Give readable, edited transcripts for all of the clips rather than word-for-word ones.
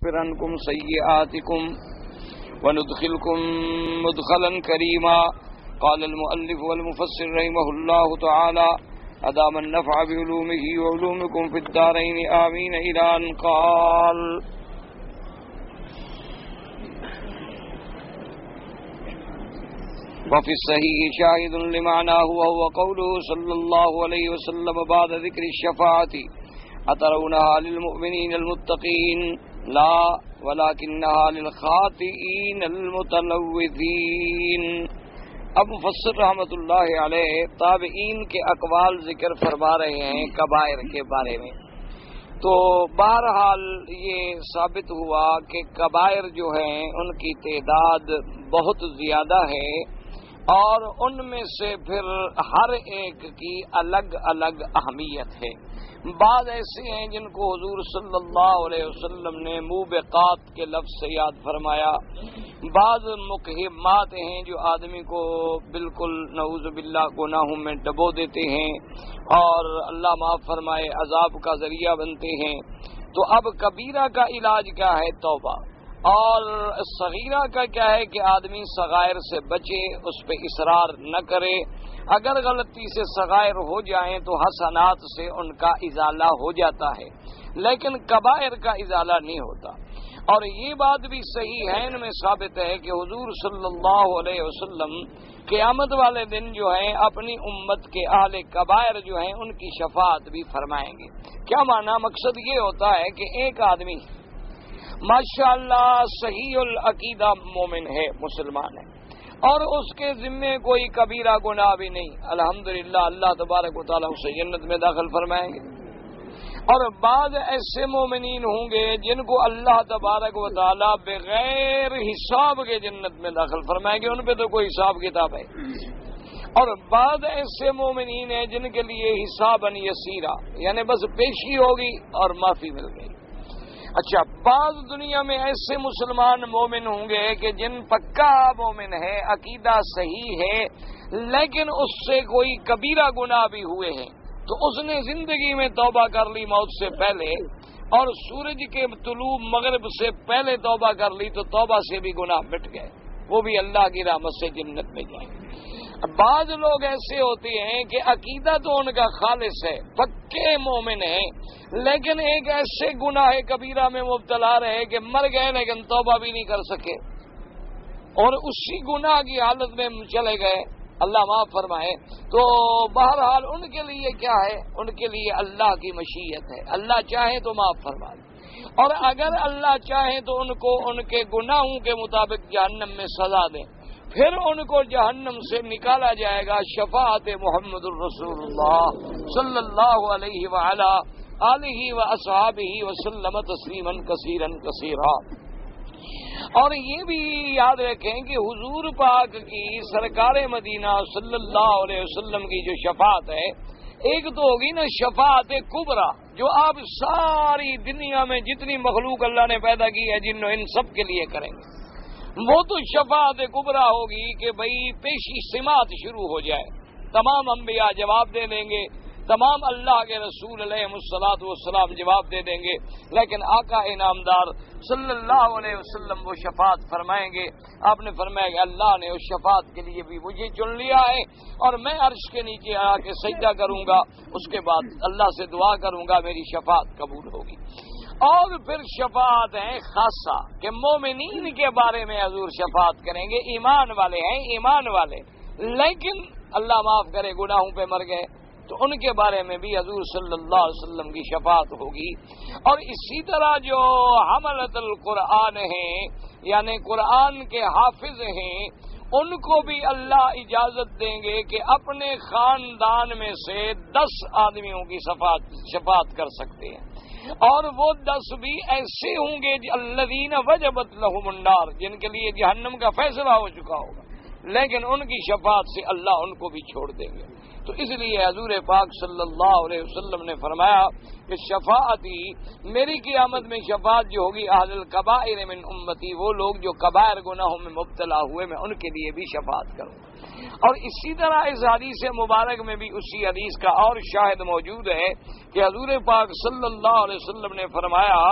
ونكفر عنكم سيئاتكم وندخلكم مدخلا كريما. قال المؤلف والمفسر رحمه الله تعالى أدام النفع بعلومه وعلومكم في الدارين آمين إلى أن قال وفي الصحيح شاهد لمعناه وهو قوله صلى الله عليه وسلم بعد ذكر الشفاعة أترونها للمؤمنين المتقين لا ولكنها للخاطئين المتلوثين. اب مفسر رحمۃ اللہ علیہ تابعین کے اقوال ذکر فرما رہے ہیں کبائر کے بارے میں. تو بہرحال یہ ثابت ہوا کہ کبائر جو ہیں ان کی تعداد بہت زیادہ ہے اور ان میں سے پھر ہر ایک کی الگ الگ اہمیت ہے. بعض ایسے ہیں جن کو حضور صلی اللہ علیہ وسلم نے موبقات کے لفظ سے یاد فرمایا. بعض مقہمات ہیں جو آدمی کو بالکل نعوذ باللہ گناہوں میں ڈبو دیتے ہیں اور اللہ معاف فرمائے عذاب کا ذریعہ بنتے ہیں. تو اب کبیرہ کا علاج کیا ہے؟ توبہ. اور صغیرہ کا کیا ہے کہ آدمی صغائر سے بچے، اس پہ اصرار نہ کرے. اگر غلطی سے صغائر ہو جائیں تو حسنات سے ان کا ازالہ ہو جاتا ہے، لیکن کبائر کا ازالہ نہیں ہوتا. اور یہ بات بھی صحیح ہے ان میں ثابت ہے کہ حضور صلی اللہ علیہ وسلم قیامت والے دن جو ہیں اپنی امت کے اہل کبائر جو ہیں ان کی شفاعت بھی فرمائیں گے. کیا معنی؟ مقصد یہ ہوتا ہے کہ ایک آدمی ماشاءاللہ صحیح العقیدہ مومن ہے، مسلمان ہے، اور اس کے ذمے کوئی کبیرہ گناہ بھی نہیں، الحمدللہ اللہ تبارک و تعالیٰ اسے جنت میں داخل فرمائیں گے. اور بعض ایسے مومنین ہوں گے جن کو اللہ تبارک و تعالیٰ بغیر حساب کے جنت میں داخل فرمائیں گے، ان پہ تو کوئی حساب کتاب ہے. اور بعض ایسے مومنین ہیں جن کے لیے حساباً یسیرا، یعنی بس پیشی ہوگی اور معافی مل گئی. اچھا، بعض دنیا میں ایسے مسلمان مومن ہوں گے کہ جن پکا مومن ہے، عقیدہ صحیح ہے، لیکن اس سے کوئی کبیرہ گناہ بھی ہوئے ہیں تو اس نے زندگی میں توبہ کر لی موت سے پہلے، اور سورج کے طلوع مغرب سے پہلے توبہ کر لی تو توبہ سے بھی گناہ مٹ گئے، وہ بھی اللہ کی رحمت سے جنت میں جائیں گے. بعض لوگ ایسے ہوتے ہیں کہ عقیدہ تو ان کا خالص ہے، پکے مومن ہیں، لیکن ایک ایسے گناہ کبیرہ میں مبتلا رہے کہ مر گئے لیکن توبہ بھی نہیں کر سکے اور اسی گناہ کی حالت میں چلے گئے، اللہ معاف فرمائے. تو بہرحال ان کے لیے کیا ہے؟ ان کے لیے اللہ کی مشیت ہے، اللہ چاہے تو معاف فرما دے، اور اگر اللہ چاہے تو ان کو ان کے گناہوں کے مطابق جہنم میں سزا دیں، پھر ان کو جہنم سے نکالا جائے گا شفاعت محمد الرسول اللہ صلی اللہ علیہ وعلا آلہ واصحابہ وسلم تسلیما کثیرا کثیرا. اور یہ بھی یاد رکھیں کہ حضور پاک کی سرکار مدینہ صلی اللہ علیہ وسلم کی جو شفاعت ہے، ایک تو ہوگی نا شفاعت کبریٰ، جو آپ ساری دنیا میں جتنی مخلوق اللہ نے پیدا کی ہے جن ان سب کے لیے کریں گے. وہ تو شفاعت کبریٰ ہوگی کہ بھئی پیشی سماعت شروع ہو جائے، تمام انبیاء جواب دے دیں گے، تمام اللہ کے رسول علیہ الصلوۃ والسلام جواب دے دیں گے، لیکن آقا انعامدار صلی اللہ علیہ وسلم وہ شفاعت فرمائیں گے. آپ نے فرمایا کہ اللہ نے اس شفاعت کے لیے بھی مجھے چن لیا ہے اور میں عرش کے نیچے آ کے سجدہ کروں گا، اس کے بعد اللہ سے دعا کروں گا، میری شفاعت قبول ہوگی. اور پھر شفاعت ہے خاصہ کہ مومنین کے بارے میں حضور شفاعت کریں گے، ایمان والے ہیں، ایمان والے، لیکن اللہ معاف کرے گناہوں پہ مر گئے تو ان کے بارے میں بھی حضور صلی اللہ علیہ وسلم کی شفاعت ہوگی. اور اسی طرح جو حملۃ القرآن ہیں، یعنی قرآن کے حافظ ہیں، ان کو بھی اللہ اجازت دیں گے کہ اپنے خاندان میں سے 10 آدمیوں کی شفاعت کر سکتے ہیں، اور وہ 10 بھی ایسے ہوں گے الذین وجبت لہم النار، جن کے لیے جہنم کا فیصلہ ہو چکا ہوگا، لیکن ان کی شفاعت سے اللہ ان کو بھی چھوڑ دیں گے. تو اس لیے حضور پاک صلی اللہ علیہ وسلم نے فرمایا کہ شفاعتی، میری قیامت میں شفاعت جو ہوگی اہل الکبائر من امتی، وہ لوگ جو کبائر گناہوں میں مبتلا ہوئے میں ان کے لیے بھی شفاعت کروں. اور اسی طرح اس حدیث مبارک میں بھی اسی حدیث کا اور شاہد موجود ہے کہ حضور پاک صلی اللہ علیہ وسلم نے فرمایا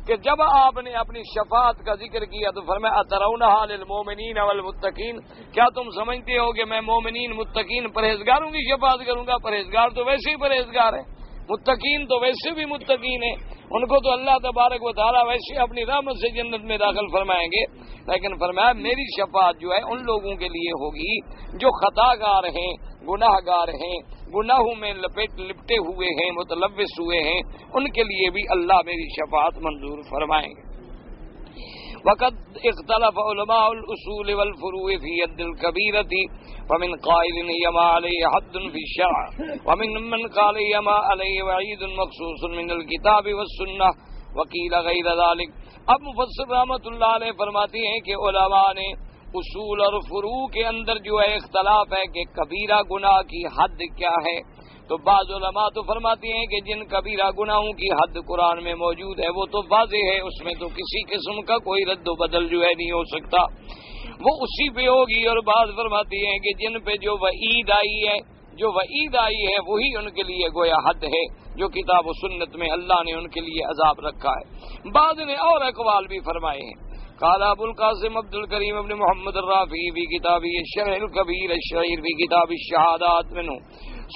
کہ جب آپ نے اپنی شفاعت کا ذکر کیا تو فرمایا اترونھا للمؤمنین والمتقین، کیا تم سمجھتے ہو کہ میں مومنین متقین پرہیزگاروں کی شفاعت کروں گا؟ پرہیزگار تو ویسے ہی پرہیزگار ہے، متقین تو ویسے بھی متقین ہیں، ان کو تو اللہ تبارک و تعالیٰ ویسے اپنی رحمت سے جنت میں داخل فرمائیں گے. لیکن فرمایا میری شفاعت جو ہے ان لوگوں کے لیے ہوگی جو خطا گار ہیں، گناہ گار ہیں، گناہوں میں لپٹے ہوئے ہیں، متلوث ہوئے ہیں، ان کے لیے بھی اللہ میری شفاعت منظور فرمائیں گے. وقد اختلف علماء الاصول والفروع في يد الكبيرة ومن قائل يما عليه حد في الشرع ومن من قال يما عليه وعيد مخصوص من الكتاب والسنة وقيل غير ذلك. اب مفسر رحمۃ اللہ علیہ فرماتی ہیں کہ علماء نے اصول اور فروع کے اندر جو ہے اختلاف ہے کہ کبیرہ گناہ کی حد کیا ہے. تو بعض علماء تو فرماتے ہیں کہ جن کبیرہ گناہوں کی حد قرآن میں موجود ہے وہ تو واضح ہے، اس میں تو کسی قسم کا کوئی رد و بدل جو ہے نہیں ہو سکتا، وہ اسی پہ ہوگی. اور بعض فرماتے ہیں کہ جن پہ جو وعید آئی ہے وہی ان کے لیے گویا حد ہے، جو کتاب و سنت میں اللہ نے ان کے لیے عذاب رکھا ہے. بعض نے اور اقوال بھی فرمائے ہیں. قال ابو القاسم عبد الکریم ابن محمد الرافعی فی کتابہ الشرح الکبیر الشہیر فی کتاب الشہادات منہ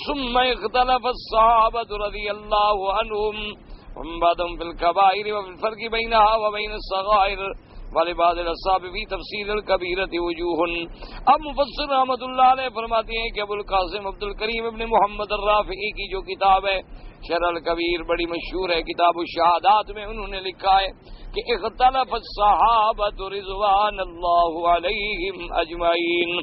ثم اختلف الصحابة رضی اللہ عنہم بعدهم فی الکبائر وفی الفرق بینها وبین الصغائر ولبعض الاصحاب فی تفسیر الکبیرۃ وجوہ. اب مفسر رحمۃ اللہ علیہ فرماتے ہیں کہ ابو القاسم عبد الکریم ابن محمد الرافعی کی جو کتاب ہے شرح الکبیر بڑی مشہور ہے، کتاب الشہادات میں انہوں نے لکھا ہے کہ اختلف الصحابۃ رضوان اللہ علیہم اجمعین،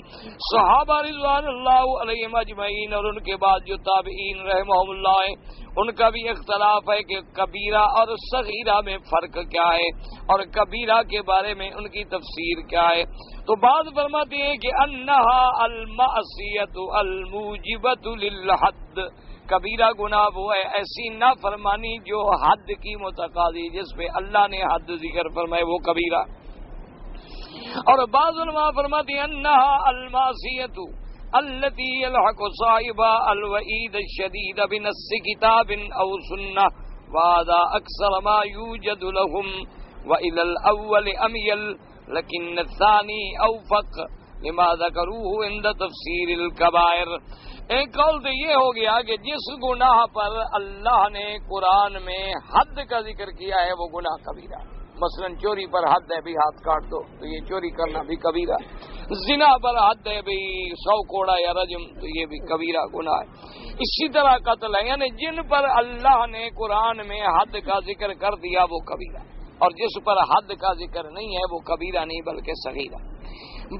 صحابہ رضوان اللہ علیہم اجمعین اور ان کے بعد جو تابعین رحمہم اللہ ہیں ان کا بھی اختلاف ہے کہ کبیرہ اور صغیرہ میں فرق کیا ہے اور کبیرہ کے بارے میں ان کی تفسیر کیا ہے. تو بعض فرماتے ہیں کہ انہا المعصیۃ الموجبۃ للحد، کبیرہ گناہ وہ ہے ایسی نافرمانی جو حد کی متقاضی، جس پہ اللہ نے حد ذکر فرمائے وہ کبیرہ. اور بعض علماء فرماتے ہیں انہا المعصیۃ التي يلحق صاحبها الوعيد الشديد بنص كتاب او سنة وهذا اكثر ما يوجد لهم والى الاول اميل لكن الثاني اوفق لما ذكروه عند تفسير الكبائر. ایک قول تو یہ ہو گیا کہ جس گناہ پر اللہ نے قرآن میں حد کا ذکر کیا ہے وہ گناہ کبیرہ. مثلا چوری پر حد ہے بھی ہاتھ کاٹ دو تو یہ چوری کرنا بھی کبیرہ. زنا پر حد ہے بھی 100 کوڑا یا رجم تو یہ بھی کبیرہ گناہ ہے. اسی طرح قتل ہے، یعنی جن پر اللہ نے قرآن میں حد کا ذکر کر دیا وہ کبیرہ، اور جس پر حد کا ذکر نہیں ہے وہ کبیرہ نہیں بلکہ صغیرہ.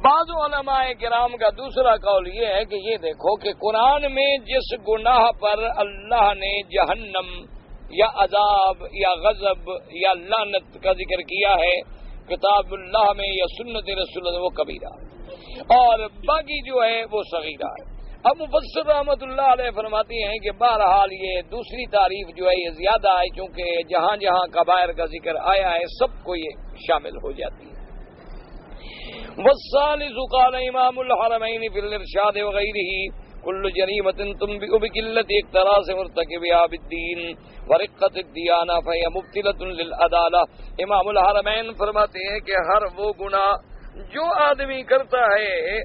بعض علماء کرام کا دوسرا قول یہ ہے کہ یہ دیکھو کہ قرآن میں جس گناہ پر اللہ نے جہنم یا عذاب یا غضب یا لعنت کا ذکر کیا ہے کتاب اللہ میں یا سنت رسول اللہ وہ کبیرہ، اور باقی جو ہے وہ صغیرہ ہے. اب مفسر رحمۃ اللہ علیہ فرماتی ہیں کہ بہرحال یہ دوسری تعریف جو ہے یہ زیادہ ہے، کیونکہ جہاں جہاں کبائر کا ذکر آیا ہے سب کو یہ شامل ہو جاتی ہے. والثالث قال امام الحرمین فی الارشاد وغیرہ کل جریمت تنبئ بقلۃ اقتراص مرتکبها بالدین ورقۃ الدیانہ فہی مبطلۃ للعدالہ. امام الحرمین فرماتے ہیں کہ ہر وہ گناہ جو آدمی کرتا ہے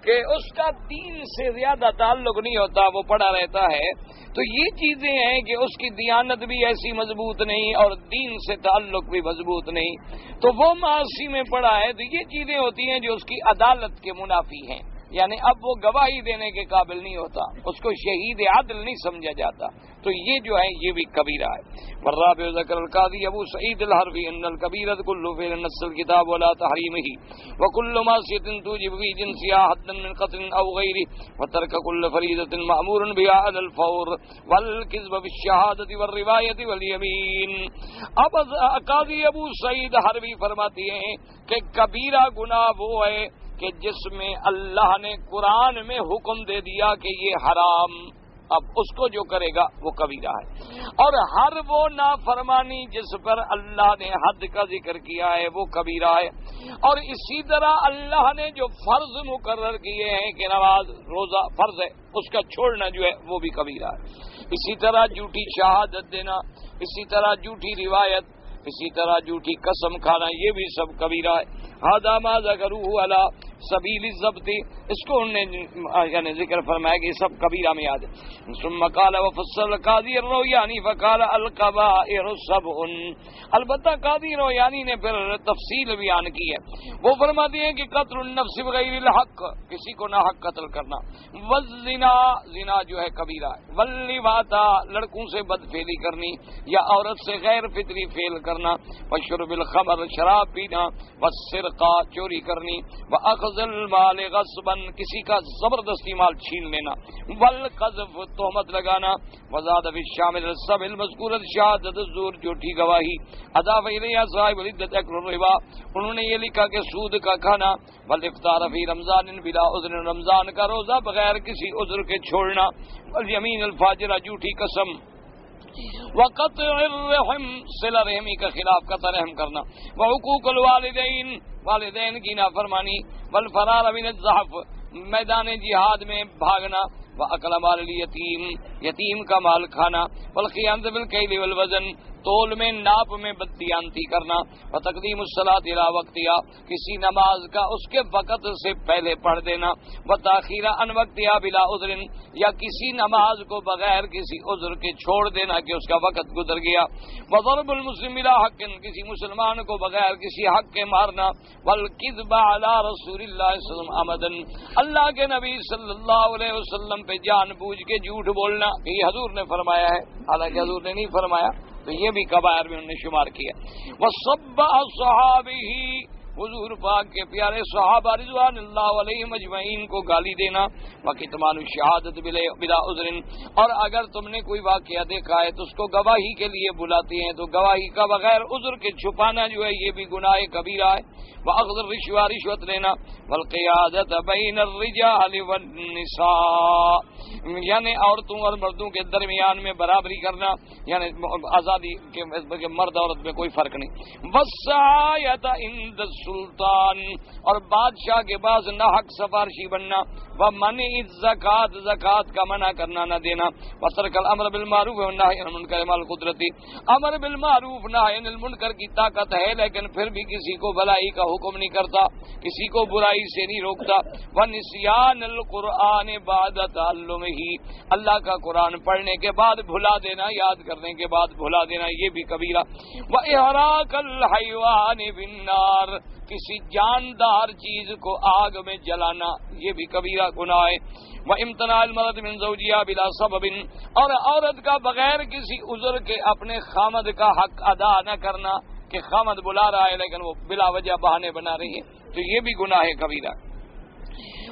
کہ اس کا دین سے زیادہ تعلق نہیں ہوتا، وہ پڑا رہتا ہے، تو یہ چیزیں ہیں کہ اس کی دیانت بھی ایسی مضبوط نہیں اور دین سے تعلق بھی مضبوط نہیں، تو وہ معاصی میں پڑا ہے. تو یہ چیزیں ہوتی ہیں جو اس کی عدالت کے منافی ہیں، یعنی اب وہ گواہی دینے کے قابل نہیں ہوتا، اس کو شہید عدل نہیں سمجھا جاتا، تو یہ جو ہے یہ بھی کبیرہ ہے. والرابع ذکر القاضی ابو سعید الحربی ان الکبیرۃ کل فعل نص الکتاب ولا تحریمہ وکل معصیۃ توجب فی جنسها حدا من قتل او غیرہ وترک کل فریضۃ مأمور بها علی الفور والکذب بالشہادۃ والروایۃ والیمین. اب قاضی ابو سعید حربی فرماتے ہیں کہ کبیرہ گناہ وہ ہے کہ جس میں اللہ نے قرآن میں حکم دے دیا کہ یہ حرام اب اس کو جو کرے گا وہ کبیرہ ہے، اور ہر وہ نافرمانی جس پر اللہ نے حد کا ذکر کیا ہے وہ کبیرہ ہے، اور اسی طرح اللہ نے جو فرض مقرر کیے ہیں کہ نماز روزہ فرض ہے اس کا چھوڑنا جو ہے وہ بھی کبیرہ ہے، اسی طرح جھوٹی شہادت دینا، اسی طرح جھوٹی روایت، اسی طرح جھوٹی قسم کھانا، یہ بھی سب کبیرہ ہے۔ ھذا ما ذکروہ علی سبیل الضبط، اس کو انہوں نے یعنی ذکر فرمایا کہ یہ سب کبیرہ میں یاد ہے۔ ثم قال وفصل قاضی الرویانی فقال الکبائر سبع، البتہ قاضی رویانی نے پھر تفصیل بیان کی ہے، وہ فرماتے ہیں کہ قتل النفس بغیر الحق، کسی کو ناحق قتل کرنا، والزنا، زنا جو ہے کبیرہ ہے، واللواط، لڑکوں سے بدفعلی کرنی یا عورت سے غیر فطری فعل کرنا، وشرب الخمر، شراب پینا، والسرقہ، چوری کرنی، واخذ المال غصبا، کسی کا زبردستی مال چھین لینا، والقذف، تہمت لگانا، وزاد فی الشامل السبع المذکورۃ شہادۃ الزور، جھوٹی گواہی، اضاف الیہ صاحب العدۃ اکل الربا، انہوں نے یہ لکھا کہ سود کا کھانا، والافطار فی رمضان بلا عذر، رمضان کا روزہ بغیر کسی عذر کے چھوڑنا، والیمین الفاجرہ، جھوٹی قسم، وقطع الرحم، صلہ رحمی کا خلاف قطع رحم کرنا، وحقوق الوالدین، والدین کی نافرمانی، والفرار من الزحف، میدان جہاد میں بھاگنا، واکل مال الیتیم، یتیم کا مال کھانا، والخیانۃ بالکیل والوزن، تول میں ناپ میں بددیانتی کرنا، وتقدیم الصلاۃ الی وقتہا، کسی نماز کا اس کے وقت سے پہلے پڑھ دینا، وتاخیر عن وقتہا بلا عذر، یا کسی نماز کو بغیر کسی عذر کے چھوڑ دینا کہ اس کا وقت گزر گیا، وضرب المسلم بلا حق، کسی مسلمان کو بغیر کسی حق کے مارنا، والکذب علی رسول اللہ صلی اللہ علیہ وسلم، اللہ کے نبی صلی اللہ علیہ وسلم پہ جان بوجھ کے جھوٹ بولنا، یہ حضور نے فرمایا ہے، حالانکہ حضور نے نہیں فرمایا، تو یہ بھی کبائر میں انہوں نے شمار کیا۔ وَصَبَّ أَصْحَابِهِ، حضور پاک کے پیارے صحابہ رضوان اللہ علیہم اجمعین کو گالی دینا، وَكِتْمَانُ الشَّهَادَةِ بِلَا عُذْرٍ، اور اگر تم نے کوئی واقعہ دیکھا ہے تو اس کو گواہی کے لیے بلاتے ہیں تو گواہی کا بغیر عذر کے چھپانا جو ہے یہ بھی گناہ کبیرہ ہے، وَأَخْذُ الرِّشْوَةِ، رشوت لینا، وَالْقِيَادَةَ بَيْنَ الرِّجَالِ وَالنِّسَاءِ، یعنی عورتوں اور مردوں کے درمیان میں برابری کرنا، یعنی آزادی کے مرد عورت میں کوئی فرق نہیں، وَالسَّعَايَةَ عِندَ السُّلْطَانِ، اور بادشاہ کے بعد ناحق سفارشی بننا، وَمَنْعِ الزَّكَاةِ، زکوٰۃ کا منع کرنا نہ دینا، وَتَرْكَ الْأَمْرَ بِالْمَعْرُوفِ وَالنَّهْيِ عَنِ الْمُنكَرِ مَعَ الْقُدْرَةِ، امر بالمعروف نہی عن المنکر کی طاقت ہے لیکن پھر بھی کسی کو بھلائی کا حکم نہیں کرتا، کسی کو برائی سے نہیں روکتا، وَنِسْيَانَ الْقُرْآنِ بَعْدَ تَعَلُّمِهِ، اللہ کا قرآن پڑھنے کے بعد بھلا دینا، یاد کرنے کے بعد بھلا دینا، یہ بھی کبیرہ، وَإِحْرَاقَ الْحَيْوَانِ بِالنَّارِ، کسی جاندار چیز کو آگ میں جلانا، یہ بھی کبیرہ گناہ ہے، وَإِمْتِنَاعِ الْمَرْأَةِ مِنْ زَوْجِهَا بِلَا سَبَبٍ، اور عورت کا بغیر کسی عذر کے اپنے خامد کا حق ادا نہ کرنا، کہ خامد بلا رہا ہے لیکن وہ بلا وجہ بہانے بنا رہی ہے، تو یہ بھی گناہ کبیرہ۔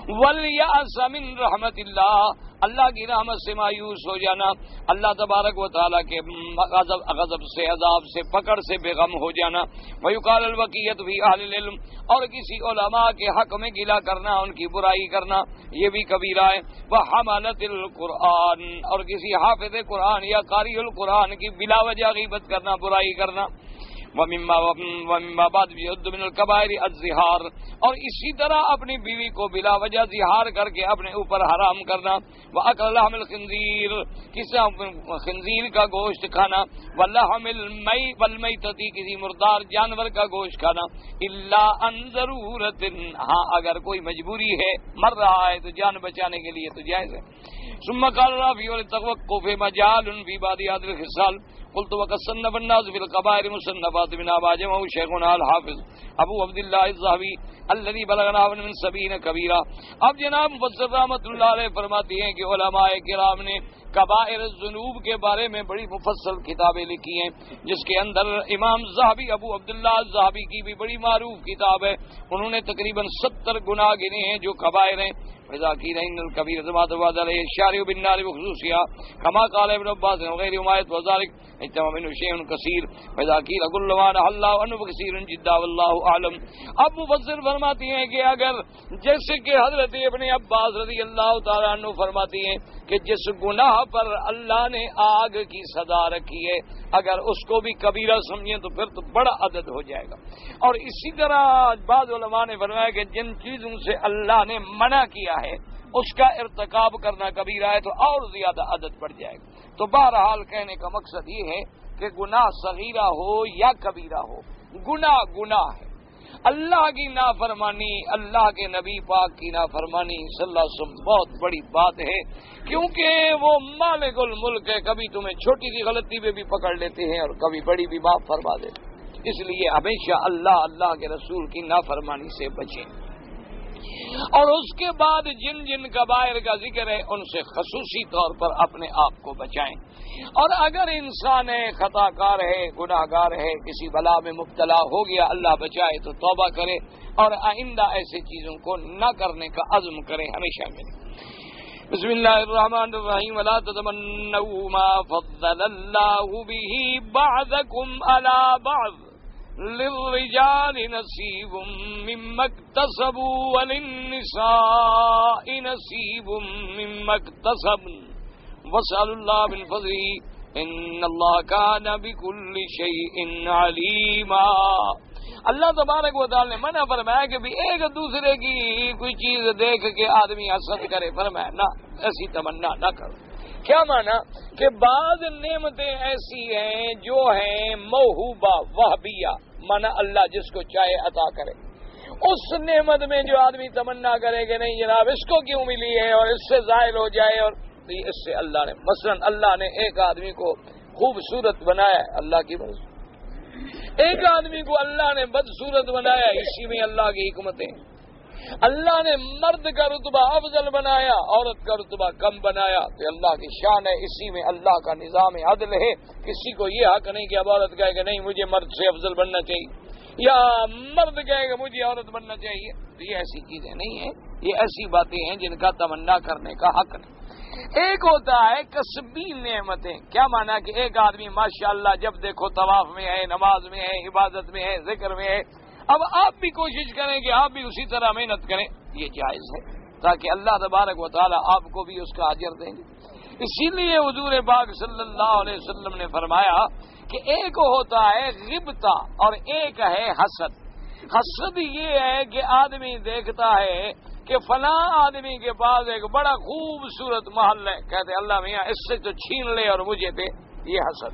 وَالْيَأْسَ مِنْ رَحْمَةِ اللَّهِ، اللہ کی رحمت سے مایوس ہو جانا، اللہ تبارک و تعالیٰ کے غضب سے، عذاب سے، پکڑ سے بے غم ہو جانا، وَيُقَالَ الْوَقِيَّةُ فِي أَهْلِ الْعِلْمِ، اور کسی علماء کے حق میں گلہ کرنا، ان کی برائی کرنا، یہ بھی کبیرہ ہے، وَحَمَلَةِ الْقُرْآنِ، اور کسی حافظ قرآن یا قاری القرآن کی بلا وجہ غیبت کرنا، برائی کرنا، وَمِمَّا بَعْدُ يُعَدُّ مِنَ الْكَبَائِرِ الزِّهَارُ، اور اسی طرح اپنی بیوی کو بلا وجہ زہار کر کے اپنے اوپر حرام کرنا، وَأَكْلُ لَحْمِ الْخِنزِيرِ، کسی خنزیر کا گوشت کھانا، وَلَحْمِ الْمَيْتَةِ، کسی مردار جانور کا گوشت کھانا، إِلَّا عَنْ ضَرُورَةٍ، ہاں اگر کوئی مجبوری ہے، مر رہا ہے تو جان بچانے کے لیے تو جائز ہے۔ ثم قال رافع وللتوقف مجال في بعض هذه الخصال، قلت وقد صنف الناس في الكبائر مصنفات من جمعه شيخنا الحافظ ابو عبد الله الذهبي الذي بلغنا من 70 كبيرہ۔ اب جناب مفسر رحمۃ اللہ علیہ فرماتے ہیں کہ علماء کرام نے کبائر الذنوب کے بارے میں بڑی مفصل کتابیں لکھی ہیں، جس کے اندر امام ذہبی ابو عبداللہ الذہبی کی بھی بڑی معروف کتاب ہے، انہوں نے تقریباً 70 گناہ گنے ہیں جو کبائر ہیں۔ فَإِذَا قِيلَ إِنَّ الْكَبِيرَةَ مَا تَوَعَدَ عَلَيْهِ الشَّارِعُ بِالنَّارِ بِخُصُوصِهَا كَمَا قَالَ ابْنُ عَبَّاسٍ وَغَيْرِهُمَا وَذَلِكَ اجتمع منه شيء كثير، فإذا قيل كل ما نهى الله عنه فكثير جدا والله أعلم۔ اب مفسر فرماتی ہیں کہ اگر جیسے کہ حضرت ابن عباس رضی اللہ تعالیٰ عنہ فرماتی ہیں کہ جس گناہ پر اللہ نے آگ کی سزا رکھی ہے اگر اس کو بھی کبیرہ سمجھیں تو پھر تو بڑا عدد ہو جائے گا. اور اسی طرح بعض علماء نے فرمایا کہ جن چیزوں سے اللہ نے منع کیا ہے اس کا ارتکاب کرنا کبیرہ ہے تو اور زیادہ عدد بڑھ جائے گا. تو بہرحال کہنے کا مقصد یہ ہے کہ گناہ صغیرہ ہو یا کبیرہ ہو، گناہ ہے. اللہ کی نافرمانی، اللہ کے نبی پاک کی نافرمانی صلی اللہ علیہ وسلم بہت بڑی بات ہے، کیونکہ وہ مالک الملک ہے. کبھی تمہیں چھوٹی سی غلطی پہ بھی پکڑ لیتے ہیں اور کبھی بڑی بھی معاف فرما دیتے ہیں. اس لیے ہمیشہ اللہ کے رسول کی نافرمانی سے بچیں. اور اس کے بعد جن جن کبائر کا ذکر ہے ان سے خصوصی طور پر اپنے آپ کو بچائیں. اور اگر انسان خطا کار ہے، گناہ گار ہے، کسی بلا میں مبتلا ہو گیا، اللہ بچائے تو توبہ کرے اور آئندہ ایسے چیزوں کو نہ کرنے کا عزم کرے، ہمیشہ کرے. بسم اللہ الرحمن الرحیم. ولا تتمنوا ما فضل اللہ به بعضکم علی بعض للرجال نصیب مما اکتسبوا وللنساء نصیب مما اکتسبن واسألوا اللہ من فضلہ ان اللہ کان بکل شیء علیما. اللہ تبارک و تعالی نے منع فرمایا کہ بھی ایک دوسرے کی کوئی چیز دیکھ کے آدمی حسد کرے. فرمایا نہ، ایسی تمنا نہ کرو. کیا مانا کہ بعض نعمتیں ایسی ہیں جو ہیں موہوبہ وہبیہ، مانا اللہ جس کو چاہے عطا کرے. اس نعمت میں جو آدمی تمنا کرے کہ نہیں جناب اس کو کیوں ملی ہے اور اس سے زائل ہو جائے، اور اس سے اللہ نے مثلا اللہ نے ایک آدمی کو خوبصورت بنایا، اللہ کی مرضی. ایک آدمی کو اللہ نے بدصورت بنایا، اسی میں اللہ کی حکمتیں. اللہ نے مرد کا رتبہ افضل بنایا، عورت کا رتبہ کم بنایا، تو اللہ کی شان ہے. اسی میں اللہ کا نظام عدل ہے. کسی کو یہ حق نہیں کہ اب عورت کہے کہ نہیں مجھے مرد سے افضل بننا چاہیے، یا مرد کہے کہ مجھے عورت بننا چاہیے. تو یہ ایسی چیزیں نہیں ہیں، یہ ایسی باتیں ہیں جن کا تمنا کرنے کا حق نہیں. ایک ہوتا ہے کسبی نعمتیں. کیا مانا کہ ایک آدمی ماشاءاللہ جب دیکھو طواف میں ہے، نماز میں ہے، عبادت میں ہے، ذکر میں ہے، اب آپ بھی کوشش کریں کہ آپ بھی اسی طرح محنت کریں. یہ جائز ہے تاکہ اللہ تبارک و تعالی آپ کو بھی اس کا اجر دیں گے. اسی لیے حضور پاک صلی اللہ علیہ وسلم نے فرمایا کہ ایک ہوتا ہے غبطہ اور ایک ہے حسد. حسد یہ ہے کہ آدمی دیکھتا ہے کہ فلاں آدمی کے پاس ایک بڑا خوبصورت محل ہے، کہتے اللہ میاں اس سے تو چھین لے اور مجھے دے. یہ حسد.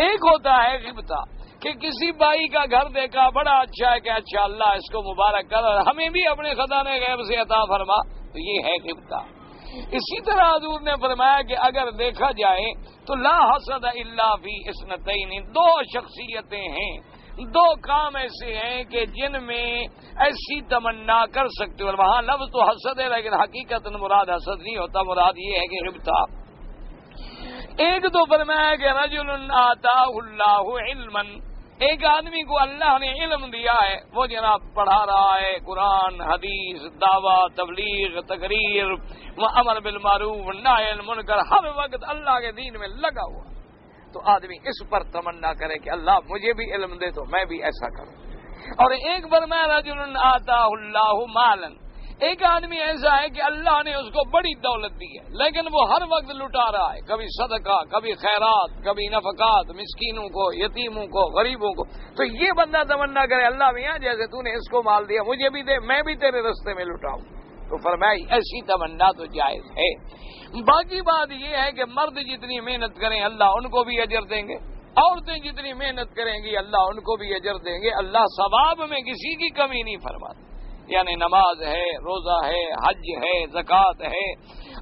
ایک ہوتا ہے غبطہ کہ کسی بھائی کا گھر دیکھا بڑا اچھا ہے کہ اچھا اللہ اس کو مبارک کر اور ہمیں بھی اپنے خزانے غیب سے عطا فرما، تو یہ ہے غبطہ. اسی طرح حضور نے فرمایا کہ اگر دیکھا جائے تو لا حسد الا فی اثنتین. دو شخصیتیں ہیں، دو کام ایسے ہیں کہ جن میں ایسی تمنا کر سکتے ہو. وہاں لفظ تو حسد ہے لیکن حقیقت مراد حسد نہیں ہوتا، مراد یہ ہے کہ غبطہ. ایک تو فرمایا کہ رجل آتاہ اللہ علما، ایک آدمی کو اللہ نے علم دیا ہے، وہ جناب پڑھا رہا ہے قرآن، حدیث، دعوت، تبلیغ، تقریر، امر بالمعروف، نہی عن المنکر، ہر وقت اللہ کے دین میں لگا ہوا. تو آدمی اس پر تمنا کرے کہ اللہ مجھے بھی علم دے تو میں بھی ایسا کروں. اور ایک فرمایا رجل آتاہ اللہ مالا، ایک آدمی ایسا ہے کہ اللہ نے اس کو بڑی دولت دی ہے لیکن وہ ہر وقت لٹا رہا ہے، کبھی صدقہ، کبھی خیرات، کبھی نفقات، مسکینوں کو، یتیموں کو، غریبوں کو. تو یہ بندہ تمنا کرے اللہ میاں جیسے تو نے اس کو مال دیا مجھے بھی دے، میں بھی تیرے رستے میں لٹاؤں. تو فرمائی ایسی تمنا تو جائز ہے. باقی بات یہ ہے کہ مرد جتنی محنت کریں اللہ ان کو بھی اجر دیں گے، عورتیں جتنی محنت کریں گی اللہ ان کو بھی اجر دیں گے. اللہ ثواب میں کسی کی کمی نہیں فرماتا. یعنی نماز ہے، روزہ ہے، حج ہے، زکوٰۃ ہے،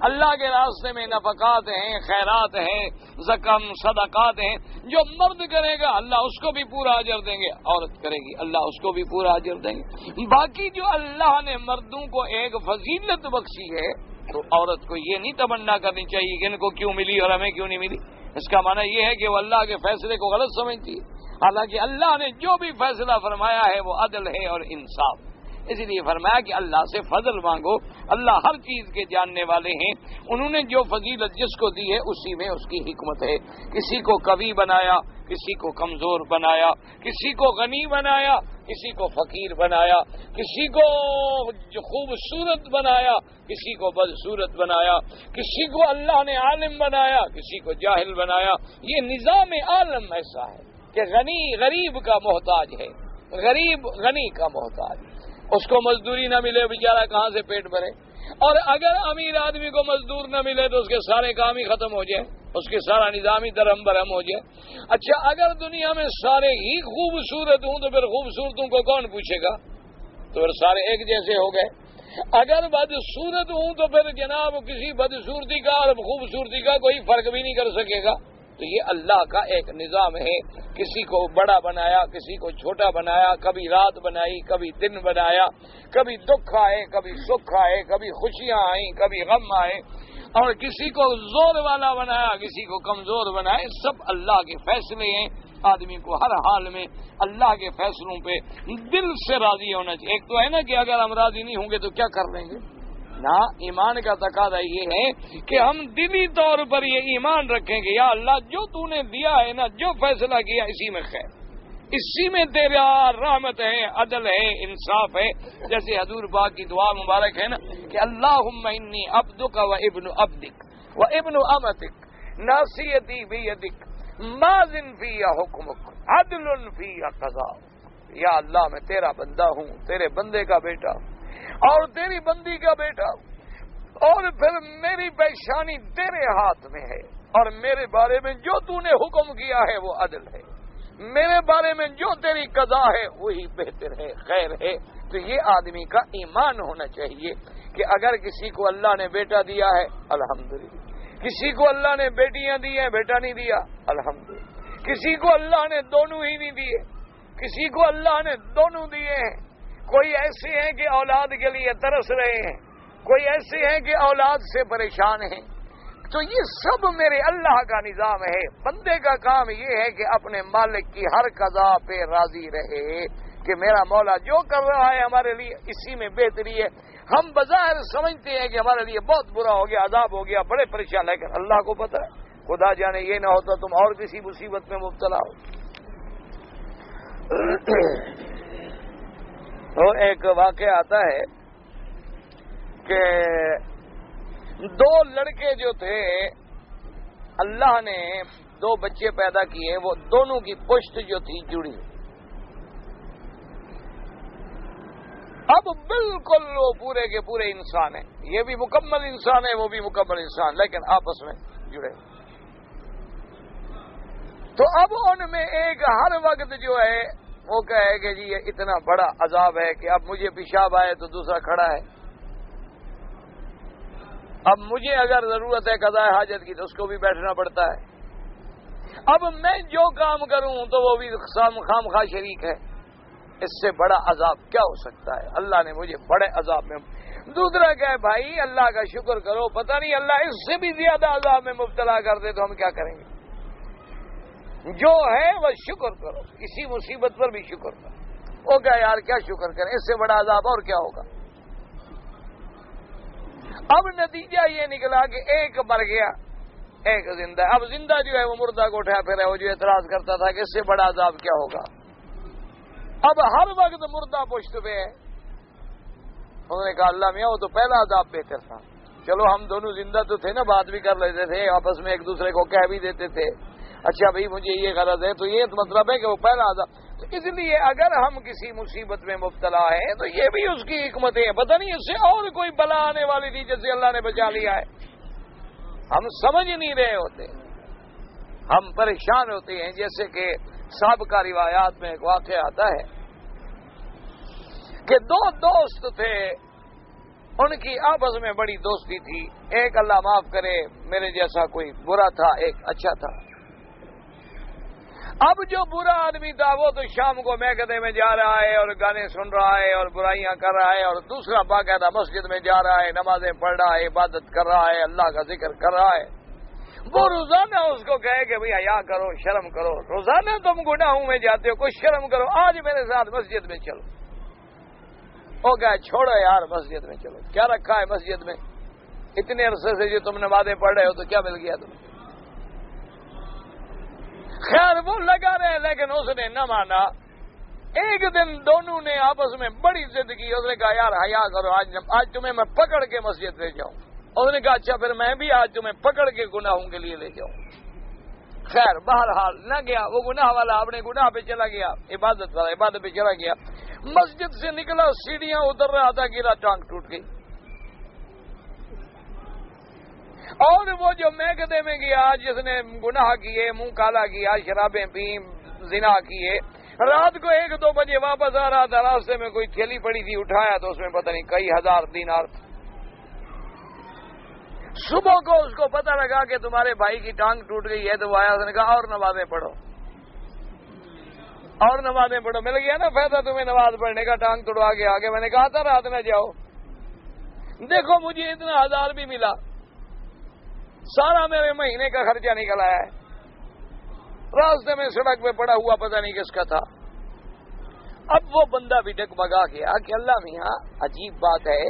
اللہ کے راستے میں نفقات ہیں، خیرات ہیں، زکم صدقات ہیں. جو مرد کرے گا اللہ اس کو بھی پورا اجر دیں گے، عورت کرے گی اللہ اس کو بھی پورا اجر دیں گے. باقی جو اللہ نے مردوں کو ایک فضیلت بخشی ہے تو عورت کو یہ نہیں تمنا کرنی چاہیے کہ ان کو کیوں ملی اور ہمیں کیوں نہیں ملی. اس کا معنی یہ ہے کہ وہ اللہ کے فیصلے کو غلط سمجھتی ہے، حالانکہ اللہ نے جو بھی فیصلہ فرمایا ہے وہ عدل ہے اور انصاف. اسی لیے فرمایا کہ اللہ سے فضل مانگو، اللہ ہر چیز کے جاننے والے ہیں. انہوں نے جو فضیلت جس کو دی ہے اسی میں اس کی حکمت ہے. کسی کو قوی بنایا، کسی کو کمزور بنایا، کسی کو غنی بنایا کسی کو فقیر بنایا، کسی کو خوبصورت بنایا، کسی کو بدصورت بنایا، کسی کو اللہ نے عالم بنایا، کسی کو جاہل بنایا۔ یہ نظام عالم ایسا ہے کہ غنی غریب کا محتاج ہے، غریب غنی کا محتاج، اس کو مزدوری نہ ملے بیچارہ کہاں سے پیٹ بھرے، اور اگر امیر آدمی کو مزدور نہ ملے تو اس کے سارے کام ہی ختم ہو جائے، اس کے سارا نظام ہی درہم برہم ہو جائے۔ اچھا اگر دنیا میں سارے ہی خوبصورت ہوں تو پھر خوبصورتوں کو کون پوچھے گا، تو پھر سارے ایک جیسے ہو گئے۔ اگر بدصورت ہوں تو پھر جناب کسی بدصورتی کا اور خوبصورتی کا کوئی فرق بھی نہیں کر سکے گا۔ تو یہ اللہ کا ایک نظام ہے، کسی کو بڑا بنایا، کسی کو چھوٹا بنایا، کبھی رات بنائی، کبھی دن بنایا، کبھی دکھ آئے، کبھی سکھ آئے، کبھی خوشیاں آئیں، کبھی غم آئے، اور کسی کو زور والا بنایا، کسی کو کمزور بنایا۔ سب اللہ کے فیصلے ہیں۔ آدمی کو ہر حال میں اللہ کے فیصلوں پہ دل سے راضی ہونا چاہیے۔ ایک تو ہے نا کہ اگر ہم راضی نہیں ہوں گے تو کیا کر لیں گے، نہ ایمان کا تقاضا یہ ہے کہ ہم دلی طور پر یہ ایمان رکھیں گے یا اللہ جو تو نے دیا ہے نا، جو فیصلہ کیا اسی میں خیر، اسی میں تیرا رحمت ہے، عدل ہے، انصاف ہے۔ جیسے حضور پاک کی دعا مبارک ہے نا کہ اللہم انی عبدک و ابن عبدک و ابن امتک ناصیتی بیدک ماض فی حکمک عدل فی قضاء۔ یا اللہ میں تیرا بندہ ہوں، تیرے بندے کا بیٹا ہوں اور تیری بندی کا بیٹا ہوں، اور پھر میری پیشانی تیرے ہاتھ میں ہے، اور میرے بارے میں جو تو نے حکم کیا ہے وہ عدل ہے، میرے بارے میں جو تیری قضا ہے وہی بہتر ہے، خیر ہے۔ تو یہ آدمی کا ایمان ہونا چاہیے کہ اگر کسی کو اللہ نے بیٹا دیا ہے الحمدللہ، کسی کو اللہ نے بیٹیاں دی ہیں، بیٹا نہیں دیا الحمدللہ، کسی کو اللہ نے دونوں ہی نہیں دیے، کسی کو اللہ نے دونوں دیے ہیں، کوئی ایسے ہیں کہ اولاد کے لیے ترس رہے ہیں، کوئی ایسے ہیں کہ اولاد سے پریشان ہیں۔ تو یہ سب میرے اللہ کا نظام ہے۔ بندے کا کام یہ ہے کہ اپنے مالک کی ہر قضا پہ راضی رہے کہ میرا مولا جو کر رہا ہے ہمارے لیے اسی میں بہتری ہے۔ ہم بظاہر سمجھتے ہیں کہ ہمارے لیے بہت برا ہو گیا، عذاب ہو گیا، بڑے پریشان، لیکن اللہ کو پتہ ہے، خدا جانے یہ نہ ہوتا تم اور کسی مصیبت میں مبتلا ہو۔ تو ایک واقعہ آتا ہے کہ دو لڑکے جو تھے اللہ نے دو بچے پیدا کیے، وہ دونوں کی پشت جو تھی جڑی، اب بالکل وہ پورے کے پورے انسان ہیں، یہ بھی مکمل انسان ہے وہ بھی مکمل انسان، لیکن آپس میں جڑے۔ تو اب ان میں ایک ہر وقت جو ہے وہ کہے کہ جی یہ اتنا بڑا عذاب ہے کہ اب مجھے پیشاب آئے تو دوسرا کھڑا ہے، اب مجھے اگر ضرورت ہے قضاء حاجت کی تو اس کو بھی بیٹھنا پڑتا ہے، اب میں جو کام کروں تو وہ بھی خام خواہ شریک ہے، اس سے بڑا عذاب کیا ہو سکتا ہے، اللہ نے مجھے بڑے عذاب میں۔ دوسرا کہے بھائی اللہ کا شکر کرو، پتہ نہیں اللہ اس سے بھی زیادہ عذاب میں مبتلا کر دے تو ہم کیا کریں گے، جو ہے وہ شکر کرو، اسی مصیبت پر بھی شکر کرو۔ وہ کہا یار کیا شکر کریں، اس سے بڑا عذاب اور کیا ہوگا۔ اب نتیجہ یہ نکلا کہ ایک مر گیا ایک زندہ، اب زندہ جو ہے وہ مردہ کو اٹھا پھر وہ جو اعتراض کرتا تھا کہ اس سے بڑا عذاب کیا ہوگا، اب ہر وقت مردہ پشت پہ ہے۔ انہوں نے کہا اللہ میاں وہ تو پہلا عذاب بہتر تھا، چلو ہم دونوں زندہ تو تھے نا، بات بھی کر لیتے تھے آپس میں، ایک دوسرے کو کہہ بھی دیتے تھے اچھا بھائی مجھے یہ غرض ہے، تو یہ مطلب ہے کہ وہ پہلا عذاب۔ تو اس لیے اگر ہم کسی مصیبت میں مبتلا ہیں تو یہ بھی اس کی حکمتیں ہیں، پتہ نہیں اس سے اور کوئی بلا آنے والی تھی جیسے اللہ نے بچا لیا ہے، ہم سمجھ نہیں رہے ہوتے، ہم پریشان ہوتے ہیں۔ جیسے کہ سابقہ روایات میں ایک واقعہ آتا ہے کہ دو دوست تھے، ان کی آپس میں بڑی دوستی تھی، ایک اللہ معاف کرے میرے جیسا کوئی برا تھا، ایک اچھا تھا۔ اب جو برا آدمی تھا وہ تو شام کو میکدے میں جا رہا ہے اور گانے سن رہا ہے اور برائیاں کر رہا ہے، اور دوسرا باقاعدہ مسجد میں جا رہا ہے، نمازیں پڑھ رہا ہے، عبادت کر رہا ہے، اللہ کا ذکر کر رہا ہے۔ وہ روزانہ اس کو کہے کہ بھئی حیا کرو، شرم کرو، روزانہ تم گناہوں میں جاتے ہو، کچھ شرم کرو، آج میرے ساتھ مسجد میں چلو۔ وہ کہا چھوڑو یار مسجد میں چلو، کیا رکھا ہے مسجد میں، اتنے عرصے سے جو تم نمازیں پڑھ رہے ہو تو کیا مل گیا تمہیں۔ خیر وہ لگا رہے لیکن اس نے نہ مانا، ایک دن دونوں نے آپس میں بڑی ضد کی. اس نے کہا یار حیا کرو, آج تمہیں میں پکڑ کے مسجد لے جاؤں. اس نے کہا اچھا پھر میں بھی آج تمہیں پکڑ کے گناہوں کے لیے لے جاؤں. خیر بہرحال نہ گیا, وہ گناہ والا اپنے گناہ پہ چلا گیا, عبادت والا عبادت پہ چلا گیا. مسجد سے نکلا, سیڑھیاں اتر رہا تھا, گرا, ٹانگ ٹوٹ گئی. اور وہ جو میکدے میں گیا جس نے گناہ کیے, منہ کالا کیا, شرابیں پی, زنا کیے, رات کو 1-2 بجے واپس آ رہا تھا, راستے میں کوئی تھیلی پڑی تھی, اٹھایا تو اس میں پتہ نہیں کئی ہزار دینار. صبح کو اس کو پتہ لگا کہ تمہارے بھائی کی ٹانگ ٹوٹ گئی ہے, تو وہ آیا, اس نے کہا اور نمازیں پڑھو, اور نمازیں پڑھو. مل گیا نا فائدہ تمہیں نماز پڑھنے کا, ٹانگ توڑوا کے آگے. میں نے کہا تھا رات نہ جاؤ. دیکھو مجھے اتنا 1000 بھی ملا, سارا میرے مہینے کا خرچہ نکل آیا ہے. راستے میں سڑک پہ پڑا ہوا پتہ نہیں کس کا تھا. اب وہ بندہ بھی ڈگمگا گیا کہ اللہ میاں عجیب بات ہے,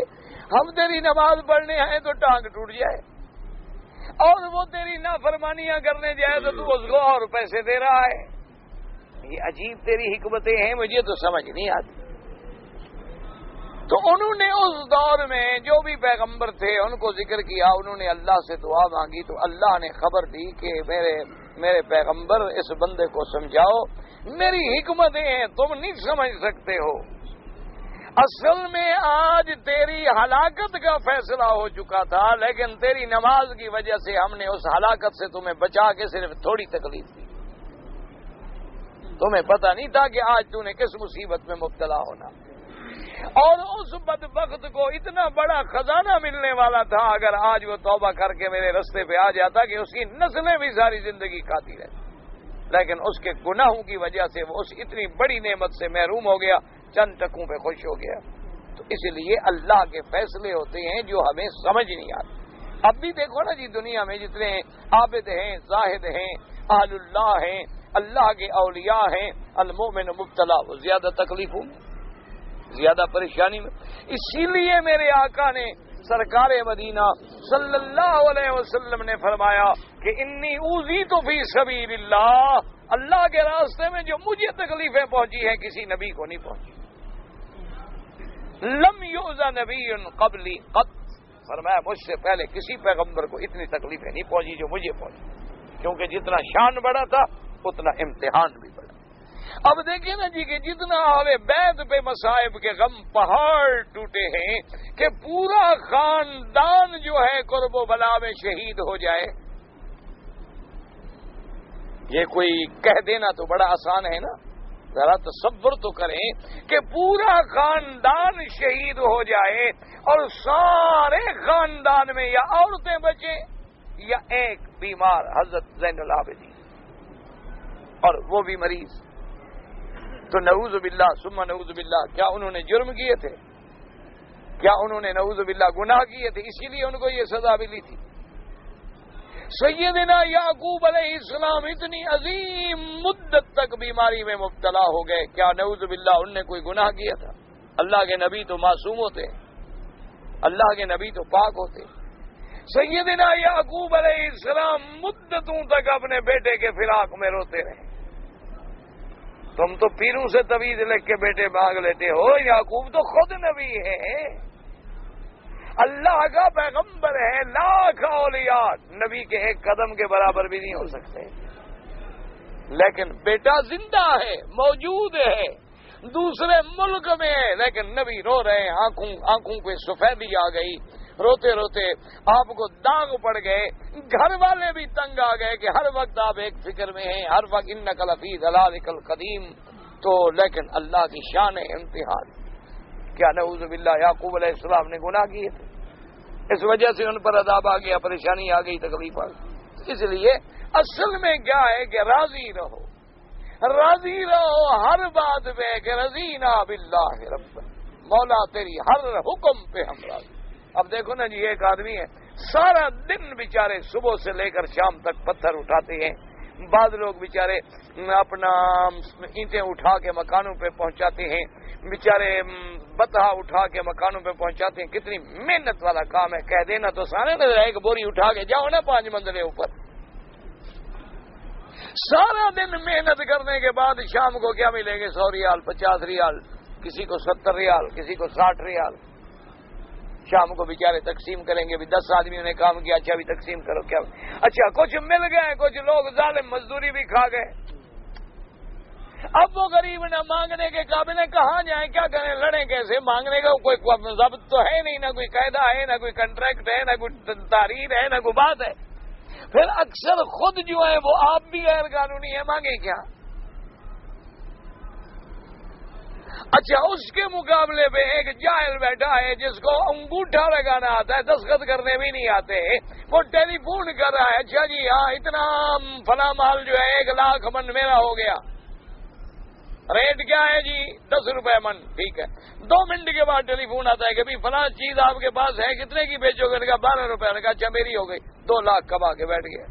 ہم تیری نماز پڑھنے آئے تو ٹانگ ٹوٹ جائے, اور وہ تیری نافرمانیاں کرنے جائے تو تو اس کو اور پیسے دے رہا ہے. یہ عجیب تیری حکمتیں ہیں, مجھے تو سمجھ نہیں آتی. تو انہوں نے اس دور میں جو بھی پیغمبر تھے ان کو ذکر کیا, انہوں نے اللہ سے دعا مانگی, تو اللہ نے خبر دی کہ میرے پیغمبر اس بندے کو سمجھاؤ, میری حکمتیں ہیں, تم نہیں سمجھ سکتے ہو. اصل میں آج تیری ہلاکت کا فیصلہ ہو چکا تھا, لیکن تیری نماز کی وجہ سے ہم نے اس ہلاکت سے تمہیں بچا کے صرف تھوڑی تکلیف دی. تمہیں پتہ نہیں تھا کہ آج تو نے کس مصیبت میں مبتلا ہونا. اور اس بدبخت کو اتنا بڑا خزانہ ملنے والا تھا, اگر آج وہ توبہ کر کے میرے رستے پہ آ جاتا کہ اس کی نسلیں بھی ساری زندگی کھاتی رہتی. لیکن اس کے گناہوں کی وجہ سے وہ اس اتنی بڑی نعمت سے محروم ہو گیا, چند ٹکوں پہ خوش ہو گیا. تو اس لیے اللہ کے فیصلے ہوتے ہیں جو ہمیں سمجھ نہیں آتے. اب بھی دیکھو نا جی, دنیا میں جتنے عابد ہیں, زاہد ہیں, اہل اللہ ہیں, اللہ کے اولیاء ہیں, المومن مبتلا, وہ زیادہ تکلیفوں میں, زیادہ پریشانی میں. اسی لیے میرے آقا نے سرکار مدینہ صلی اللہ علیہ وسلم نے فرمایا کہ انی اوذیت فی سبیل اللہ, اللہ کے راستے میں جو مجھے تکلیفیں پہنچی ہیں کسی نبی کو نہیں پہنچی. لم یؤذ نبی قبلی قط, فرمایا مجھ سے پہلے کسی پیغمبر کو اتنی تکلیفیں نہیں پہنچی جو مجھے پہنچی, کیونکہ جتنا شان بڑا تھا اتنا امتحان بھی بڑا. اب دیکھیں نا جی کہ جتنا اہل بیت پہ مصائب کے غم پہاڑ ٹوٹے ہیں کہ پورا خاندان جو ہے قرب و بلا میں شہید ہو جائے, یہ کوئی کہہ دینا تو بڑا آسان ہے نا. ذرا تصور تو کریں کہ پورا خاندان شہید ہو جائے اور سارے خاندان میں یا عورتیں بچیں یا ایک بیمار حضرت زین العابدین, اور وہ بھی مریض. تو نعوذ باللہ ثم نعوذ باللہ, کیا انہوں نے جرم کیے تھے؟ کیا انہوں نے نعوذ باللہ گناہ کیے تھے؟ اسی لیے ان کو یہ سزا ملی تھی. سیدنا یعقوب علیہ السلام اتنی عظیم مدت تک بیماری میں مبتلا ہو گئے, کیا نعوذ باللہ ان نے کوئی گناہ کیا تھا؟ اللہ کے نبی تو معصوم ہوتے, اللہ کے نبی تو پاک ہوتے. سیدنا یعقوب علیہ السلام مدتوں تک اپنے بیٹے کے فراق میں روتے رہے. تم تو پیروں سے تویز لکھ کے بیٹے مانگ لیتے ہو, یعقوب تو خود نبی ہے, اللہ کا پیغمبر ہے, لاکھ اولیاء, نبی کے ایک قدم کے برابر بھی نہیں ہو سکتے. لیکن بیٹا زندہ ہے, موجود ہے, دوسرے ملک میں ہے, لیکن نبی رو رہے ہیں, آنکھوں پہ سفیدی آ گئی, روتے روتے آپ کو داغ پڑ گئے, گھر والے بھی تنگ آ گئے کہ ہر وقت آپ ایک فکر میں ہیں, ہر وقت انک لفی ضلالک القدیم. تو لیکن اللہ کی شان امتحان. کیا نعوذ باللہ یعقوب علیہ السلام نے گناہ کیے تھے؟ اس وجہ سے ان پر عذاب آ گیا, پریشانی آ گئی, تکلیف آ گئی. اس لیے اصل میں کیا ہے کہ راضی رہو, راضی رہو ہر بات پہ کہ رضینا باللہ رب, مولا تیری ہر حکم پہ ہم راضی. اب دیکھو نا جی, ایک آدمی ہے سارا دن بیچارے صبح سے لے کر شام تک پتھر اٹھاتے ہیں, بعض لوگ بیچارے اپنا اینٹیں اٹھا کے مکانوں پہ پہنچاتے ہیں, بیچارے بتہا اٹھا کے مکانوں پہ پہنچاتے ہیں. کتنی محنت والا کام ہے, کہہ دینا تو سارے ایک بوری اٹھا کے جاؤ نا 5 منزلیں اوپر. سارا دن محنت کرنے کے بعد شام کو کیا ملیں گے؟ 100 ریال، 50 ریال، کسی کو 70 ریال، کسی کو 60 ریال. شام کو بیچارے تقسیم کریں گے. بھی 10 آدمیوں نے کام کیا، اچھا بھی تقسیم کرو. کیا اچھا کچھ مل گئے، کچھ لوگ ظالم مزدوری بھی کھا گئے. اب وہ غریب نہ مانگنے کے قابل ہے، کہاں جائیں، کیا کریں، لڑیں کیسے؟ مانگنے کا کوئی ضابط تو ہے نہیں، نہ کوئی قاعدہ ہے، نہ کوئی کنٹریکٹ ہے، نہ کوئی تحریر ہے، نہ کوئی بات ہے. پھر اکثر خود جو ہے وہ آپ بھی غیر قانونی ہے، مانگیں کیا؟ اچھا اس کے مقابلے میں ایک جاہل بیٹھا ہے جس کو انگوٹھا لگانا آتا ہے، دستخط کرنے بھی نہیں آتے، وہ ٹیلی فون کر رہا ہے، اچھا جی ہاں اتنا فلاں مال جو ہے 1 لاکھ من میرا ہو گیا، ریٹ کیا ہے جی 10 روپے من، ٹھیک ہے. 2 منٹ کے بعد ٹیلی فون آتا ہے کہ بھی فلاں چیز آپ کے پاس ہے، کتنے کی بیچو گے؟ 12 روپے. نے کہا اچھا میری ہو گئی. 2 لاکھ کما کے بیٹھ گیا.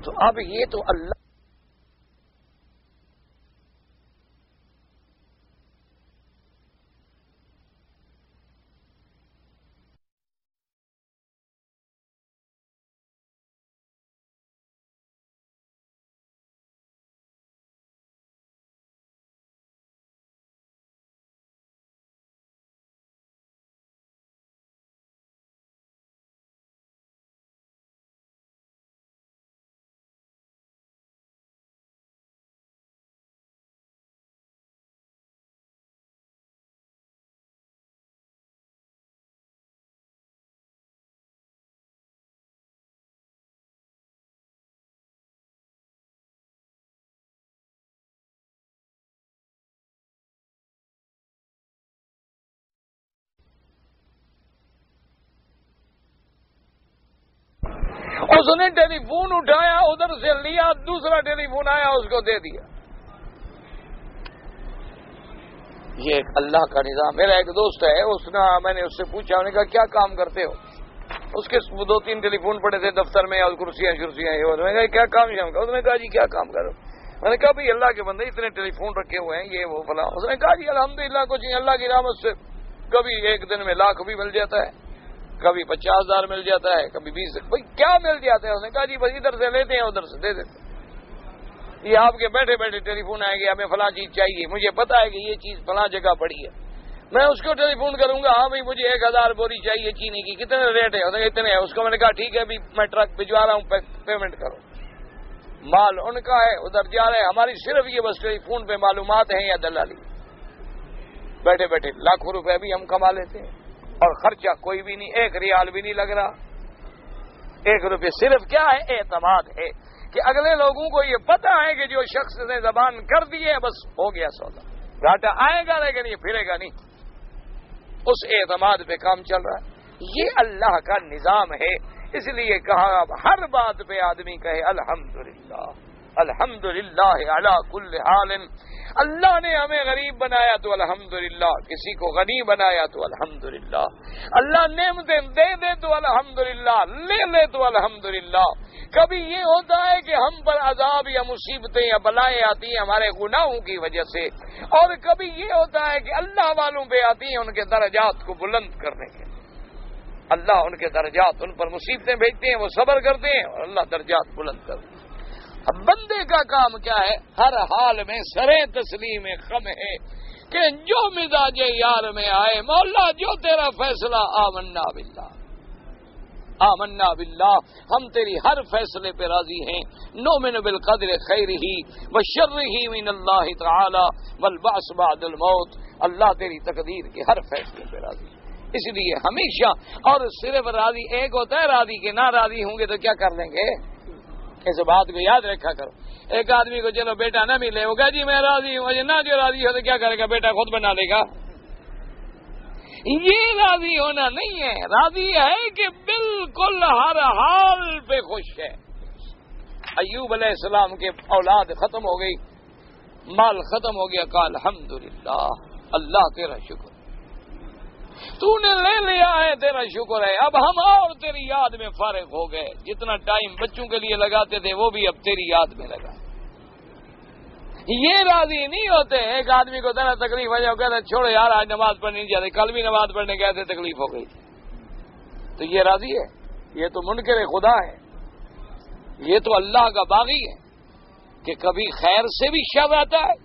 تو اب یہ تو اللہ اس نے ٹیلی فون اٹھایا، ادھر سے لیا، دوسرا ٹیلی فون آیا اس کو دے دیا. یہ ایک اللہ کا نظام. میرا ایک دوست ہے، میں نے اس سے پوچھا، انہوں نے کہا کیا کام کرتے ہو؟ اس کے 2-3 ٹیلی فون پڑے تھے دفتر میں اور کرسیاں میں نے کہا کیا کام ہے؟ اس نے کہا جی کیا کام کرو؟ میں نے کہا بھائی اللہ کے بندے اتنے ٹیلی فون رکھے ہوئے ہیں، یہ وہ فلاں. اس نے کہا جی الحمدللہ کچھ نہیں، اللہ کی رحمت سے کبھی ایک دن میں 1 لاکھ بھی مل جاتا ہے، کبھی 50,000 مل جاتا ہے، کبھی 20. بھائی کیا مل جاتا ہے؟ اس نے کہا جی بس ادھر سے لیتے ہیں ادھر سے دے دیتے ہیں. یہ آپ کے بیٹھے بیٹھے ٹیلی فون آئے گے، ہمیں فلاں چیز چاہیے، مجھے پتا ہے کہ یہ چیز فلاں جگہ پڑی ہے، میں اس کو ٹیلی فون کروں گا، ہاں بھائی مجھے 1000 بوری چاہیے چینی کی، کتنے ریٹ ہے؟ اتنے ہے. اس کو میں نے کہا ٹھیک ہے ابھی میں ٹرک بھجوا رہا ہوں، پیمنٹ کرو. مال ان کا ہے، ادھر جا رہے ہیں، ہماری صرف یہ بس ٹیلی فون پہ معلومات ہیں یا دلالی. بیٹھے بیٹھے لاکھوں روپے بھی ہم کما لیتے ہیں اور خرچہ کوئی بھی نہیں، 1 ریال بھی نہیں لگ رہا. 1 روپے صرف کیا ہے؟ اعتماد ہے کہ اگلے لوگوں کو یہ پتا ہے کہ جو شخص نے زبان کر دی ہے بس ہو گیا سودا، گھاٹا آئے گا لیکن یہ پھرے گا نہیں. اس اعتماد پہ کام چل رہا ہے. یہ اللہ کا نظام ہے. اس لیے کہا اب ہر بات پہ آدمی کہے الحمدللہ الحمدللہ علی کل حال. اللہ نے ہمیں غریب بنایا تو الحمدللہ، کسی کو غنی بنایا تو الحمدللہ. اللہ نعمتیں دے دے تو الحمدللہ، لے لے تو الحمدللہ. کبھی یہ ہوتا ہے کہ ہم پر عذاب یا مصیبتیں یا بلائیں آتی ہیں ہمارے گناہوں کی وجہ سے، اور کبھی یہ ہوتا ہے کہ اللہ والوں پہ آتی ہیں ان کے درجات کو بلند کرنے کے. اللہ ان کے درجات، ان پر مصیبتیں بھیجتے ہیں، وہ صبر کرتے ہیں اور اللہ درجات بلند کرتے ہیں. اب بندے کا کام کیا ہے؟ ہر حال میں سرے تسلیم خم ہے کہ جو مزاج یار میں آئے، مولا جو تیرا فیصلہ، آمنا باللہ آمنا باللہ، ہم تیری ہر فیصلے پہ راضی ہیں. نؤمن بالقدر خیرہ وشرہ من اللہ تعالی والبعث بعد الموت. اللہ تیری تقدیر کے ہر فیصلے پہ راضی. اس لیے ہمیشہ، اور صرف راضی ایک ہوتا ہے راضی کے، نہ راضی ہوں گے تو کیا کر لیں گے؟ اس بات کو یاد رکھا کرو. ایک آدمی کو چلو بیٹا نہ ملے، وہ کہا جی میں راضی ہوں، نہ جو راضی ہو تو کیا کرے گا؟ بیٹا خود بنا لے گا. یہ راضی ہونا نہیں ہے. راضی ہے کہ بالکل ہر حال پہ خوش ہے. ایوب علیہ السلام کے اولاد ختم ہو گئی، مال ختم ہو گیا، کہا الحمدللہ اللہ تیرا شکر، تو نے لے لیا ہے، تیرا شکر ہے. اب ہم اور تیری یاد میں فارغ ہو گئے. جتنا ٹائم بچوں کے لیے لگاتے تھے وہ بھی اب تیری یاد میں لگا. یہ راضی نہیں ہوتے. ایک آدمی کو ذرا تکلیف ہو جائے، کہتے چھوڑو یار آج نماز پڑھنے نہیں جاتے، کل بھی نماز پڑھنے گئے تھے تکلیف ہو گئی. تو یہ راضی ہے؟ یہ تو منکر خدا ہے. یہ تو اللہ کا باغی ہے کہ کبھی خیر سے بھی شر آتا ہے.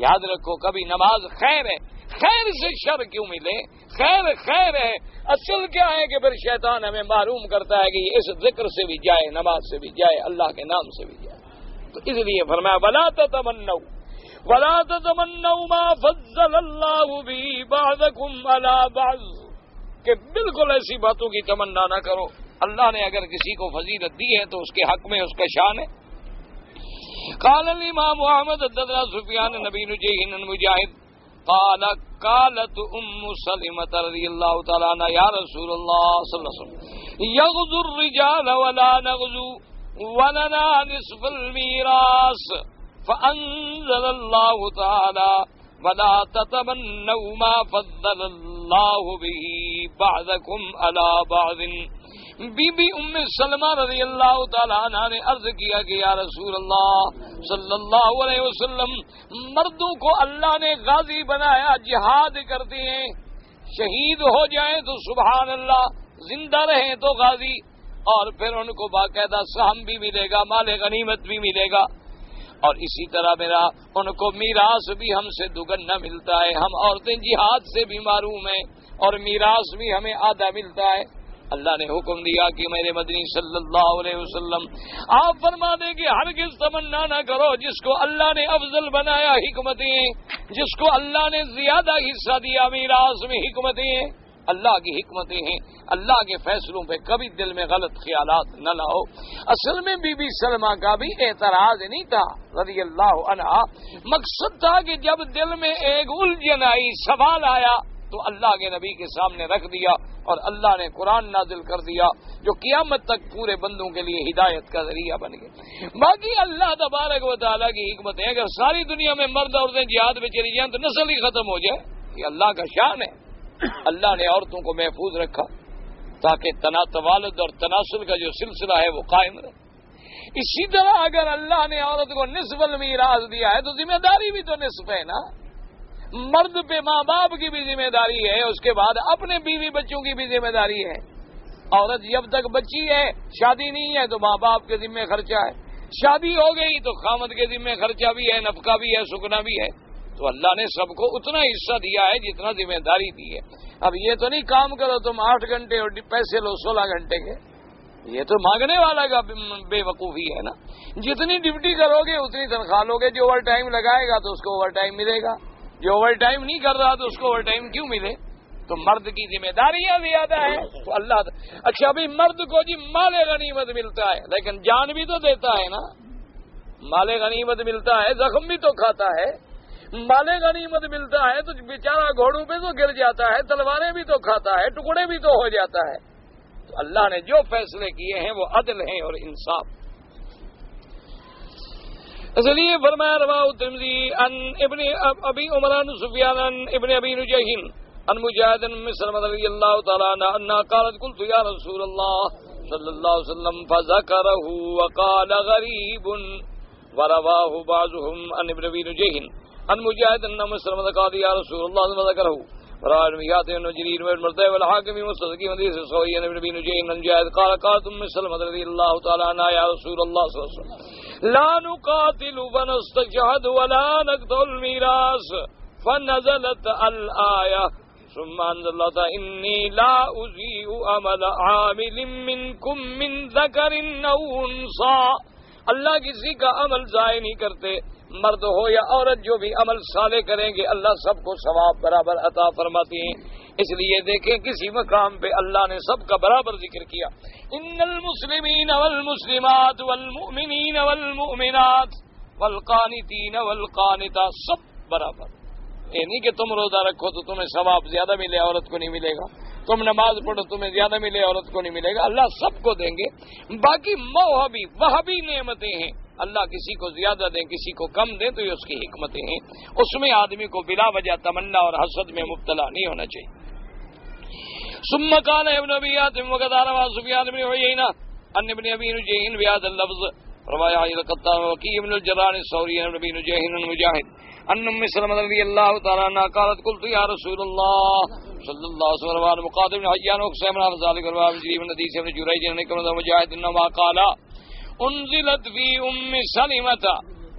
یاد رکھو کبھی نماز خیر ہے, خیر سے شر کیوں ملے؟ خیر خیر ہے. اصل کیا ہے کہ پھر شیطان ہمیں معلوم کرتا ہے کہ اس ذکر سے بھی جائے, نماز سے بھی جائے, اللہ کے نام سے بھی جائے. تو اس لیے فرمایا ولا تتمنوا ما فضل اللہ به بعضکم علی بعض, کہ بالکل ایسی باتوں کی تمنا نہ کرو. اللہ نے اگر کسی کو فضیلت دی ہے تو اس کے حق میں اس کا شان ہے. قال الامام احمد حدثنا سفیان نبی نجیح مجاہد قال قالت ام سلمة رضی اللہ تعالی عنہ یا رسول اللہ صلی اللہ علیہ وسلم یغزو الرجال ولا نغزو ولنا نصف الميراث فانزل اللہ تعالی ولا تتمنوا ما فضل اللہ به بعضکم علی بعض. بی بی ام سلمہ رضی اللہ تعالیٰ عنہ نے عرض کیا کہ یا رسول اللہ صلی اللہ علیہ وسلم, مردوں کو اللہ نے غازی بنایا, جہاد کرتے ہیں, شہید ہو جائیں تو سبحان اللہ, زندہ رہیں تو غازی, اور پھر ان کو باقاعدہ سہم بھی ملے گا, مال غنیمت بھی ملے گا. اور اسی طرح ان کو میراث بھی ہم سے دگنا ملتا ہے. ہم عورتیں جہاد سے بھی محروم ہیں اور میراث بھی ہمیں آدھا ملتا ہے. اللہ نے حکم دیا کہ میرے مدنی صلی اللہ علیہ وسلم آپ فرما دیں کہ ہرگز تمنا نہ کرو جس کو اللہ نے افضل بنایا حکمتیں, جس کو اللہ نے زیادہ حصہ دیا میراث میں حکمتیں ہیں. اللہ کی حکمتیں ہیں, اللہ کے فیصلوں پہ کبھی دل میں غلط خیالات نہ لاؤ. اصل میں بی بی سلمہ کا بھی اعتراض نہیں تھا رضی اللہ عنہا, مقصد تھا کہ جب دل میں ایک الجھن آئی, سوال آیا, تو اللہ کے نبی کے سامنے رکھ دیا اور اللہ نے قرآن نازل کر دیا جو قیامت تک پورے بندوں کے لیے ہدایت کا ذریعہ بن گئے. باقی اللہ تبارک و تعالیٰ کی حکمت ہے, اگر ساری دنیا میں مرد عورتیں جہاد میں چلی جائیں تو نسل ہی ختم ہو جائے. یہ اللہ کا شان ہے. اللہ نے عورتوں کو محفوظ رکھا تاکہ توالد اور تناسل کا جو سلسلہ ہے وہ قائم رہے. اسی طرح اگر اللہ نے عورت کو نصف المیراث دیا ہے تو ذمہ داری بھی تو نصف ہے نا. مرد پہ ماں باپ کی بھی ذمہ داری ہے, اس کے بعد اپنے بیوی بچوں کی بھی ذمہ داری ہے. عورت جب تک بچی ہے, شادی نہیں ہے تو ماں باپ کے ذمہ خرچہ ہے. شادی ہو گئی تو خامد کے ذمہ خرچہ بھی ہے, نفقہ بھی ہے, سکنا بھی ہے. تو اللہ نے سب کو اتنا حصہ دیا ہے جتنا ذمہ داری دی ہے. اب یہ تو نہیں کام کرو تم 8 گھنٹے اور پیسے لو 16 گھنٹے کے, یہ تو مانگنے والا کا بے وقوفی ہے نا. جتنی ڈیوٹی کرو گے اتنی تنخواہ لو گے. جو اوور ٹائم لگائے گا تو اس کو اوور ٹائم ملے گا, جو اوور ٹائم نہیں کر رہا تو اس کو اوور ٹائم کیوں ملے. تو مرد کی ذمہ داریاں زیادہ ہیں تو اللہ. اچھا ابھی مرد کو جی مال غنیمت ملتا ہے لیکن جان بھی تو دیتا ہے نا. مال غنیمت ملتا ہے, زخم بھی تو کھاتا ہے. مال غنیمت ملتا ہے تو بیچارہ گھوڑوں پہ تو گر جاتا ہے, تلواریں بھی تو کھاتا ہے, ٹکڑے بھی تو ہو جاتا ہے. تو اللہ نے جو فیصلے کیے ہیں وہ عدل ہیں اور انصاف. اس لیے فرمایا رواہ الترمذی عن ابن ابی عمر عن سفیان عن ابن ابی نجیح عن مجاہد بن سلمہ رضی اللہ تعالی عنہ انها قالت قلت یا رسول اللہ صلی اللہ علیہ وسلم فذكره وقال غریب ورواہ بعضهم عن ابن ابی نجیح عن مجاہد بن سلمہ قال یا رسول اللہ فذكره وراء الميات والنجرين والمرضى والحاكم والمستضعفين حديث صحيح عن ابن ابي نجيح عن مجاهد قال قالت ام سلمة رضي الله تعالى عنها يا رسول الله صلى الله عليه وسلم لا نقاتل ونستجهد ولا نقطع الميراث فنزلت الآية ثم انزل الله تعالى اني لا اضيع عمل عامل منكم من ذكر او انثى. اللہ کسی کا عمل ضائع نہیں کرتے, مرد ہو یا عورت, جو بھی عمل صالح کریں گے اللہ سب کو ثواب برابر عطا فرماتے ہیں. اس لیے دیکھیں کسی مقام پہ اللہ نے سب کا برابر ذکر کیا. ان المسلمین والمسلمات والمؤمنین والمؤمنات والقانتین والقانتات, سب برابر. یہ نہیں کہ تم روزہ رکھو تو تمہیں ثواب زیادہ ملے, عورت کو نہیں ملے گا. تم نماز پڑھو تمہیں زیادہ ملے, عورت کو نہیں ملے گا. اللہ سب کو دیں گے. باقی موہبی وہبی نعمتیں ہیں, اللہ کسی کو زیادہ دیں کسی کو کم دیں تو یہ اس کی حکمتیں ہیں. اس میں آدمی کو بلا وجہ تمنا اور حسد میں مبتلا نہیں ہونا چاہیے. ثم قال ابن ابي حاتم وقد روى سفيان بن عيينة عن ابن ابي نجيح بهذا اللفظ روى عن القطان وكيع بن الجراح الثوري عن ابن نجيح عن مجاهد عن ام سلمة رضي الله تعالى عنها قالت قلت يا رسول الله صلى الله عليه وسلم مقاتل بن حيان وقسم بن ذلك رواه مسلم بن حديث ابن جريج عن ابن مجاهد انما قال انزلت فی ام سلمۃ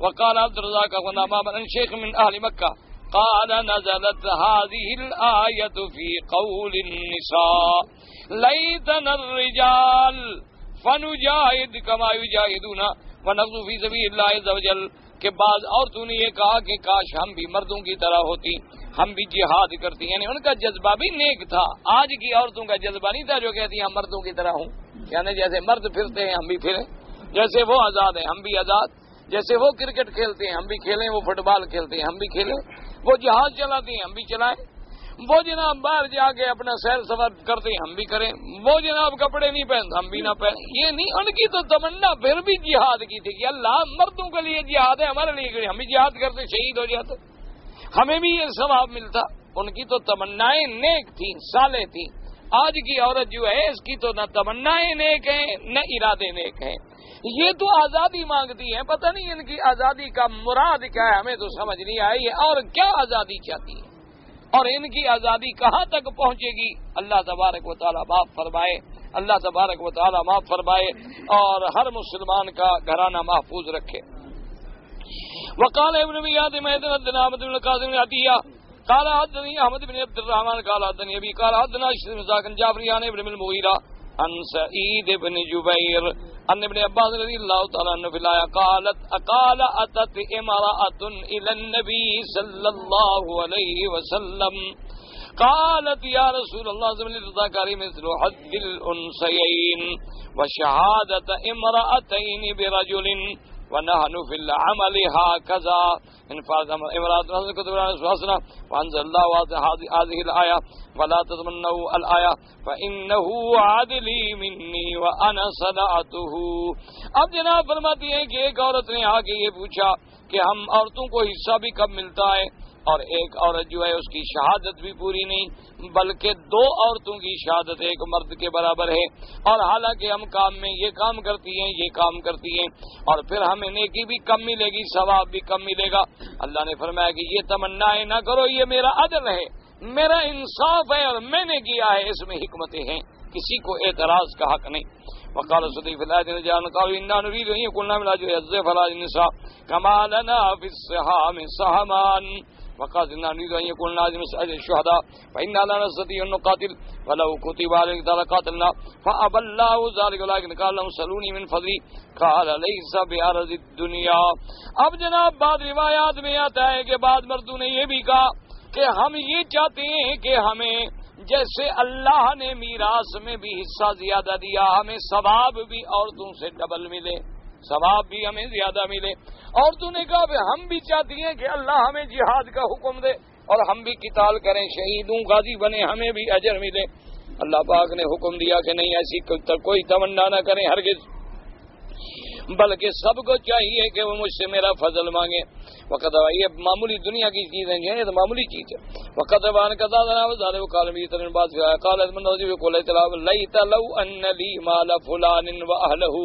وقال عبد الرزاق غلام بن شیخ من اہل مکہ قال نزلت هذه الآية في قول النساء ليتنا الرجال فنجاهد كما يجاهدون ونغزو في سبيل الله عز وجل کہ بعض عورتوں نے یہ کہا کہ کاش ہم بھی مردوں کی طرح ہوتی، ہم بھی جہاد کرتی، یعنی ان کا جذبہ بھی نیک تھا۔ آج کی عورتوں کا جذبہ نہیں تھا جو کہتی ہیں ہم مردوں کی طرح ہوں، یعنی جیسے مرد پھرتے ہیں ہم بھی پھریں، جیسے وہ آزاد ہیں ہم بھی آزاد، جیسے وہ کرکٹ کھیلتے ہیں ہم بھی کھیلیں، وہ فٹ بال کھیلتے ہیں ہم بھی کھیلیں، وہ جہاز چلاتے ہیں ہم بھی چلائیں، وہ جناب باہر جا کے اپنا سیر سفر کرتے ہیں ہم بھی کریں، وہ جناب کپڑے نہیں پہنتے ہم بھی نہ پہنیں۔ یہ نہیں، ان کی تو تمنا پھر بھی جہاد کی تھی کہ اللہ مردوں کے لیے جہاد ہے، ہمارے لیے ہم بھی جہاد کرتے شہید ہو جاتے، ہمیں بھی یہ ثواب ملتا۔ ان کی تو تمنائیں نیک تھیں، صالح تھیں۔ آج کی عورت جو ہے اس کی تو نہ تمنائیں نیک ہیں نہ ارادے نیک ہیں، یہ تو آزادی مانگتی ہیں، پتہ نہیں ان کی آزادی کا مراد کیا ہے، ہمیں تو سمجھ نہیں آئی ہے، اور کیا آزادی چاہتی ہے اور ان کی آزادی کہاں تک پہنچے گی۔ اللہ تبارک و تعالیٰ معاف فرمائے، اللہ تبارک و تعالیٰ معاف فرمائے اور ہر مسلمان کا گھرانہ محفوظ رکھے۔ وقال ابن میاد حدثنا احمد بن القاسم عطیہ قال حدثني احمد بن عبد الرحمن قال حدثني ابي قال حدثنا اشرف جعفر عن ابن المغيرة عن سعيد بن جبير ان ابن عباس رضی اللہ تعالی عنہ فی الآیہ قال اتت امرأة الى النبي صلی اللہ علیہ وسلم قالت یا رسول اللہ صلی اللہ علیہ وسلم مثل حد الانثیین وشہادت امرأتین برجل ونحن في العمل هكذا ان فرض امرأة كتب حسنة فانزل الله هذه الآية ولا تتمنوا الآية فإنه عدلي مني وأنا صنعته۔ اب جناب فرماتی ہیں کہ ایک عورت نے آ کے یہ پوچھا کہ ہم عورتوں کو حصہ بھی کب ملتا ہے، اور ایک عورت جو ہے اس کی شہادت بھی پوری نہیں بلکہ دو عورتوں کی شہادت ایک مرد کے برابر ہے، اور حالانکہ ہم کام میں یہ کام کرتی ہیں یہ کام کرتی ہیں اور پھر ہمیں نیکی بھی کم ملے گی ثواب بھی کم ملے گا۔ اللہ نے فرمایا کہ یہ تمنائیں نہ کرو، یہ میرا عدل ہے، میرا انصاف ہے اور میں نے کیا ہے، اس میں حکمتیں ہیں، کسی کو اعتراض کا حق نہیں۔ وقال صديق الذين جاءوا قالوا إنا نريد أن يكون لنا من الأجر يزف على النساء كما لنا في السهام سهمان وقال إنا نريد أن يكون لنا من أجر الشهداء فإنا لا نستطيع أن نقاتل ولو كتب علينا لقاتلنا فأبى الله ذلك ولكن قال لهم سلوني من فضلي قال ليس بأرض الدنيا۔ اب جناب بعض روایات میں آتا ہے کہ بعض مردوں نے یہ بھی کہا کہ ہم یہ چاہتے ہیں کہ ہمیں جیسے اللہ نے میراث میں بھی حصہ زیادہ دیا ہمیں ثواب بھی عورتوں سے ڈبل ملے، ثواب بھی ہمیں زیادہ ملے۔ عورتوں نے کہا کہ ہم بھی چاہتی ہیں کہ اللہ ہمیں جہاد کا حکم دے اور ہم بھی قتال کریں، شہیدوں غازی بنے، ہمیں بھی اجر ملے۔ اللہ پاک نے حکم دیا کہ نہیں، ایسی کوئی تمنا نہ کریں ہرگز، بلکہ سب کو چاہیے کہ وہ مجھ سے میرا فضل مانگے۔ وقت یہ معمولی دنیا کی چیزیں جو ہیں، یہ تو معمولی چیز ہے۔ وقت وان قضا ذلك وقال لي ترن بعد قال من رجل يقول ليت لو ان لي مال فلان واهله۔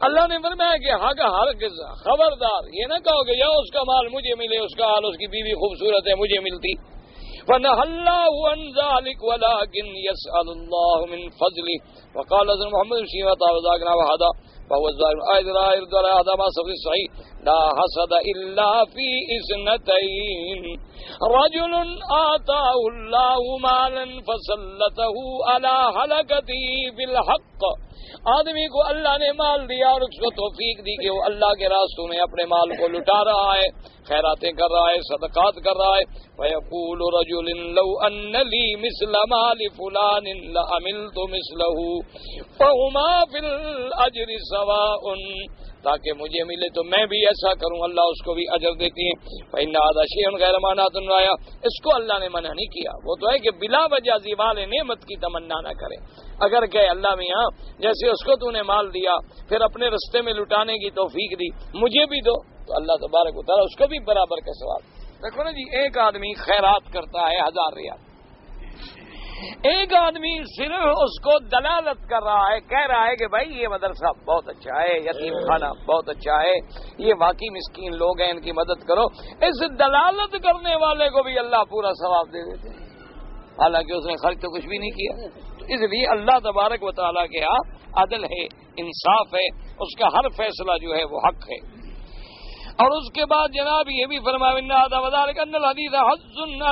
اللہ نے فرمایا کہ ہرگز خبردار یہ نہ کہو کہ یا اس کا مال مجھے ملے، اس کا حال اس کی بیوی خوبصورت ہے مجھے ملتی۔ فنهى الله عن ذلك ولكن يسأل الله من فضله۔ وقال محمد بن سيرين وذاكنا وهذا فهو الظاهر آية لا يرد على هذا ما صف الصحيح لا حسد إلا في اثنتين رجل آتاه الله مالا فسلطه على هلكته بالحق۔ آدمی کو اللہ نے مال دیا اور اس کو توفیق دی کہ وہ اللہ کے راستوں میں اپنے مال کو لٹا رہا ہے، خیراتیں کر رہا ہے، صدقات کر رہا ہے۔ فَيَقُولُ رَجُلٍ لَوْ أَنَّ لِي مِثْلَ مَالِ فُلَانٍ لَعَمِلْتُ مِثْلَهُ فَهُمَا فِي الْأَجْرِ سَوَاءٌ، تاکہ مجھے ملے تو میں بھی ایسا کروں، اللہ اس کو بھی اجر دیتی ہیں۔ فَإِنَّ هَذَا شَيْءٌ غَيْرَ مَنَاطٍ رَايَا، اس کو اللہ نے منع نہیں کیا، وہ تو ہے کہ بلا وجہ زوال نعمت کی تمنا نہ کرے۔ اگر کہ اللہ میاں جیسے اس کو تو نے مال دیا پھر اپنے رستے میں لٹانے کی توفیق دی، مجھے بھی دو، تو اللہ تبارک و تعالیٰ اس کو بھی برابر کا ثواب۔ دیکھو نا جی، ایک آدمی خیرات کرتا ہے 1000 ریال، ایک آدمی صرف اس کو دلالت کر رہا ہے، کہہ رہا ہے کہ بھائی یہ مدرسہ بہت اچھا ہے، یتیم خانہ بہت اچھا ہے، یہ واقعی مسکین لوگ ہیں، ان کی مدد کرو، اس دلالت کرنے والے کو بھی اللہ پورا ثواب دے دیتے ہیں۔ حالانکہ اس نے خرچ تو کچھ بھی نہیں کیا. تو اس لیے اللہ تبارک و تعالیٰ کے ہاں عدل ہے، انصاف ہے، اس کا ہر فیصلہ جو ہے وہ حق ہے. اور اس کے بعد جناب یہ بھی فرمایا ان وذلك ان الحديث حظ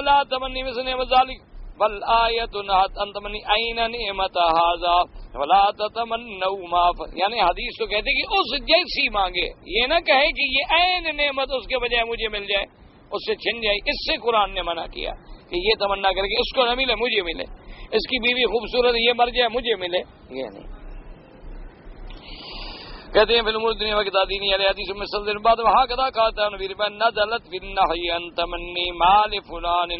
لا تمني مثل ذلك بل آیت نہت ان تمنی عین نعمت هذا ولا تتمنوا ما، یعنی حدیث تو کہتے کہ اس جیسی مانگے، یہ نہ کہے کہ یہ عین نعمت اس کے بجائے مجھے مل جائے، اس سے چھن جائے. اس سے قرآن نے منع کیا کہ یہ تمنا کر کے اس کو نہ ملے مجھے ملے، اس کی بیوی خوبصورت یہ مر جائے مجھے ملے، یہ نہیں. کہتے ہیں فی الامور الدنیا وقتادینی علیہ حدیث میں صدر بعد وہاں کدا کہتا ہے نبی ربان نزلت فی النحی ان تمنی مال فلان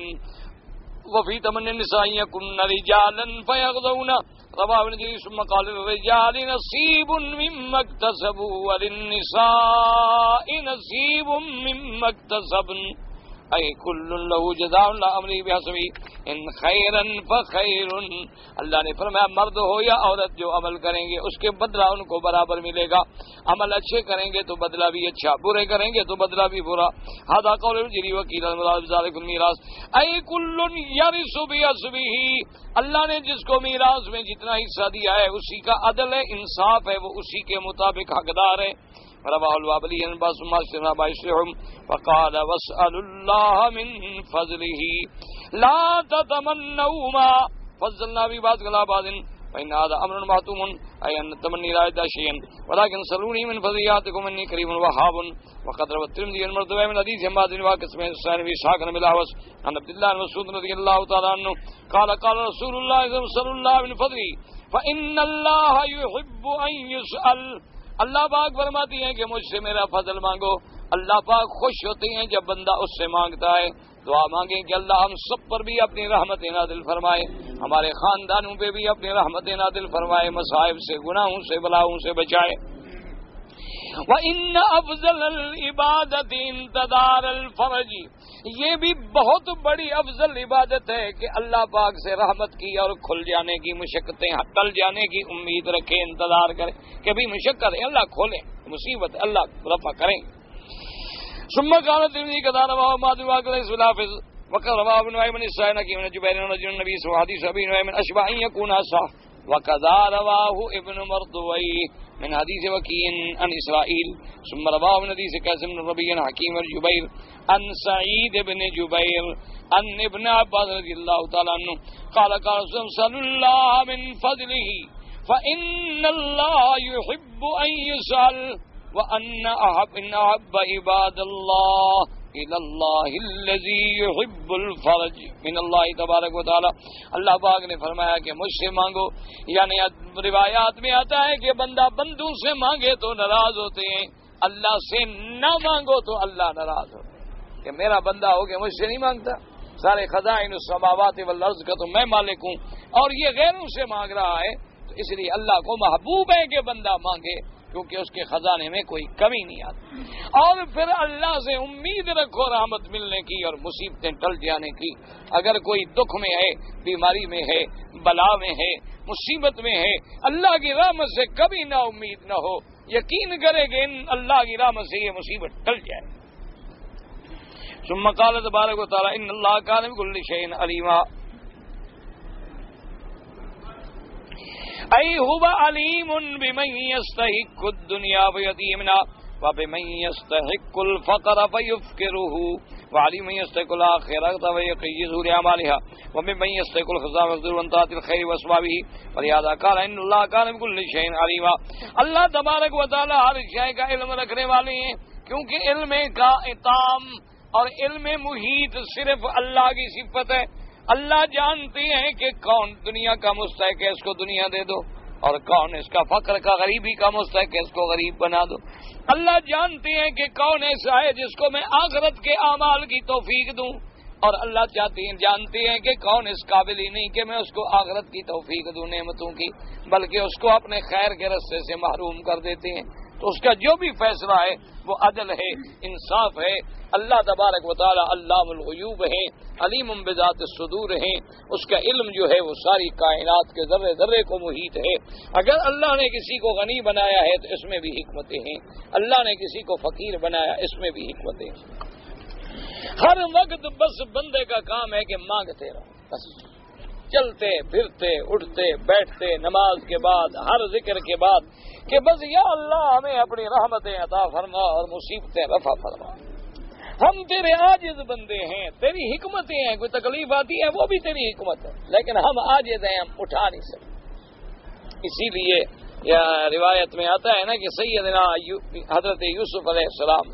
وفی تمنی النساء یکن رجالا فیغضون رواه ابن جرير ثم قال للرجال نصیب مما اکتسبوا وللنساء نصیب مما اکتسبن اے کل له جزاء لا امری بحسبی ان خیرا فخیر. اللہ نے فرمایا مرد ہو یا عورت جو عمل کریں گے اس کے بدلہ ان کو برابر ملے گا. عمل اچھے کریں گے تو بدلہ بھی اچھا، برے کریں گے تو بدلہ بھی برا. هذا قول الجری وکیل المراد ذلك المیراث اے کل یرث بحسبه. اللہ نے جس کو میراث میں جتنا حصہ دیا ہے اسی کا عدل ہے، انصاف ہے، وہ اسی کے مطابق حقدار ہے. رواه الوابلی عن عباس بن مالك بايسهم فقال واسأل الله من فضله لا تتمنوا ما فضلنا ببعض على بعض فإن هذا أمر محتوم أي أن التمني لا يدع شيئا ولكن سلوني من فضيلاتكم إني كريم وهاب. وقد روى الترمذي المرتوى من حديث حماد بن واقد بن سعيد بن إسحاق بن الأحوص عن عبد الله بن مسعود رضي الله تعالى عنه قال قال رسول الله صلى الله عليه وسلم من فضله فإن الله يحب أن يسأل. اللہ پاک فرماتی ہیں کہ مجھ سے میرا فضل مانگو. اللہ پاک خوش ہوتے ہیں جب بندہ اس سے مانگتا ہے. دعا مانگیں کہ اللہ ہم سب پر بھی اپنی رحمت نازل فرمائے، ہمارے خاندانوں پہ بھی اپنی رحمت نازل فرمائے، مصائب سے، گناہوں سے، بلاؤں سے بچائے. وَإِنَّ أَفْضَلَ الْعِبَادَةِ انتظار الفرج. یہ بھی بہت بڑی افضل عبادت ہے کہ اللہ پاک سے رحمت کی اور کھل جانے کی، مشقتیں ٹل جانے کی امید رکھے، انتظار کرے کہ بھی مشقت ہے اللہ کھولے، مصیبت اللہ رفع کریں. ثم قال الترمذي كذا رواه ما ذو واقع الحافظ وقال رواه ابن نعيم بن سعيد بن جبير بن النبي صلى الله عليه وسلم حديث ابي نعيم اشبه ان يكون صح. وكذا رواه ابن مردوي من حديث وكيع عن اسرائيل. ثم رواه من حديث قاسم بن ربيع حكيم الجبير عن سعيد بن جبير عن ابن عباس رضي الله تعالى عنه قال قال صلى الله من فضله فإن الله يحب أن يسأل وأن أحب عباد الله إلى الله الذي يحب الفرج من الله تبارک و تعالی. اللہ پاک نے فرمایا کہ مجھ سے مانگو، یعنی روایات میں آتا ہے کہ بندہ بندوں سے مانگے تو ناراض ہوتے ہیں، اللہ سے نہ مانگو تو اللہ ناراض ہوتے ہیں. کہ میرا بندہ ہو کہ مجھ سے نہیں مانگتا، سارے خزائن السماوات والارض کا تو میں مالک ہوں اور یہ غیروں سے مانگ رہا ہے، تو اس لیے اللہ کو محبوب ہے کہ بندہ مانگے کیونکہ اس کے خزانے میں کوئی کمی نہیں آتی. اور پھر اللہ سے امید رکھو رحمت ملنے کی اور مصیبتیں ٹل جانے کی. اگر کوئی دکھ میں ہے، بیماری میں ہے، بلا میں ہے، مصیبت میں ہے، اللہ کی رحمت سے کبھی نا امید نہ ہو، یقین کرے کہ ان اللہ کی رحمت سے یہ مصیبت ٹل جائے. ثم قال تبارک و تعالی ان اللہ کان بکل شیء علیما. اے هو علیم بمن یستحق الدنیا فیتیمنا وبمن یستحق الفقر فیفکره وعلیم من یستحق الآخرة فیقیزه لأعمالها وبمن یستحق الخزام فیقدر وانتهت الخیر واسبابه ولهذا قال ان اللہ کان بکل شیء علیما. اللہ تبارک و تعالی ہر شے کا علم رکھنے والے ہیں، کیونکہ علم کا اتام اور علم محیط صرف اللہ کی صفت ہے. اللہ جانتے ہیں کہ کون دنیا کا مستحق ہے، اس کو دنیا دے دو، اور کون اس کا فقر کا، غریبی کا مستحق ہے، اس کو غریب بنا دو. اللہ جانتے ہیں کہ کون ایسا ہے جس کو میں آخرت کے اعمال کی توفیق دوں، اور اللہ جانتے ہیں کہ کون اس قابل ہی نہیں کہ میں اس کو آخرت کی توفیق دوں نعمتوں کی، بلکہ اس کو اپنے خیر کے رستے سے محروم کر دیتے ہیں. تو اس کا جو بھی فیصلہ ہے وہ عدل ہے، انصاف ہے. اللہ تبارک و تعالی علام الغیوب ہے، علیم بذات الصدور ہے. اس کا علم جو ہے وہ ساری کائنات کے ذرے ذرے کو محیط ہے. اگر اللہ نے کسی کو غنی بنایا ہے تو اس میں بھی حکمتیں ہیں، اللہ نے کسی کو فقیر بنایا اس میں بھی حکمتیں ہیں. ہر وقت بس بندے کا کام ہے کہ مانگتے رہو، بس چلتے پھرتے اٹھتے بیٹھتے نماز کے بعد ہر ذکر کے بعد کہ بس یا اللہ ہمیں اپنی رحمتیں عطا فرما اور مصیبتیں رفع فرما. ہم تیرے عاجز بندے ہیں، تیری حکمتیں ہیں، کوئی تکلیف آتی ہے وہ بھی تیری حکمت ہے، لیکن ہم عاجز ہیں، ہم اٹھا نہیں سکتے. اسی لیے روایت میں آتا ہے نا کہ سیدنا حضرت یوسف علیہ السلام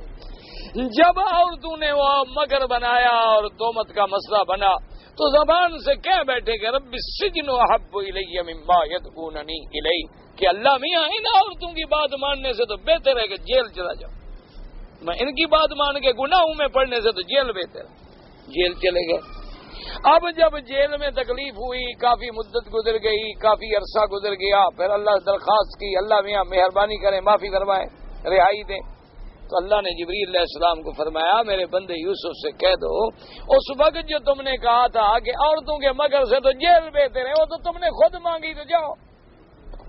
جب عورتوں نے وہ مگر بنایا اور تہمت کا مسئلہ بنا تو زبان سے کہہ بیٹھے کہ رب السجن احب الی مما یدعوننی الیہ، کہ اللہ میاں ان عورتوں کی بات ماننے سے تو بہتر ہے کہ جیل چلا جاؤں. میں ان کی بات مان کے گناہوں میں پڑنے سے تو جیل بہتر ہے. جیل چلے گئے. اب جب جیل میں تکلیف ہوئی، کافی مدت گزر گئی، کافی عرصہ گزر گیا، پھر اللہ سے درخواست کی اللہ میاں مہربانی کریں معافی فرمائیں رہائی دیں. تو اللہ نے جبریل علیہ السلام کو فرمایا میرے بندے یوسف سے کہہ دو اس وقت جو تم نے کہا تھا کہ عورتوں کے مگر سے تو جیل بہتر ہے، وہ تو تم نے خود مانگی، تو جاؤ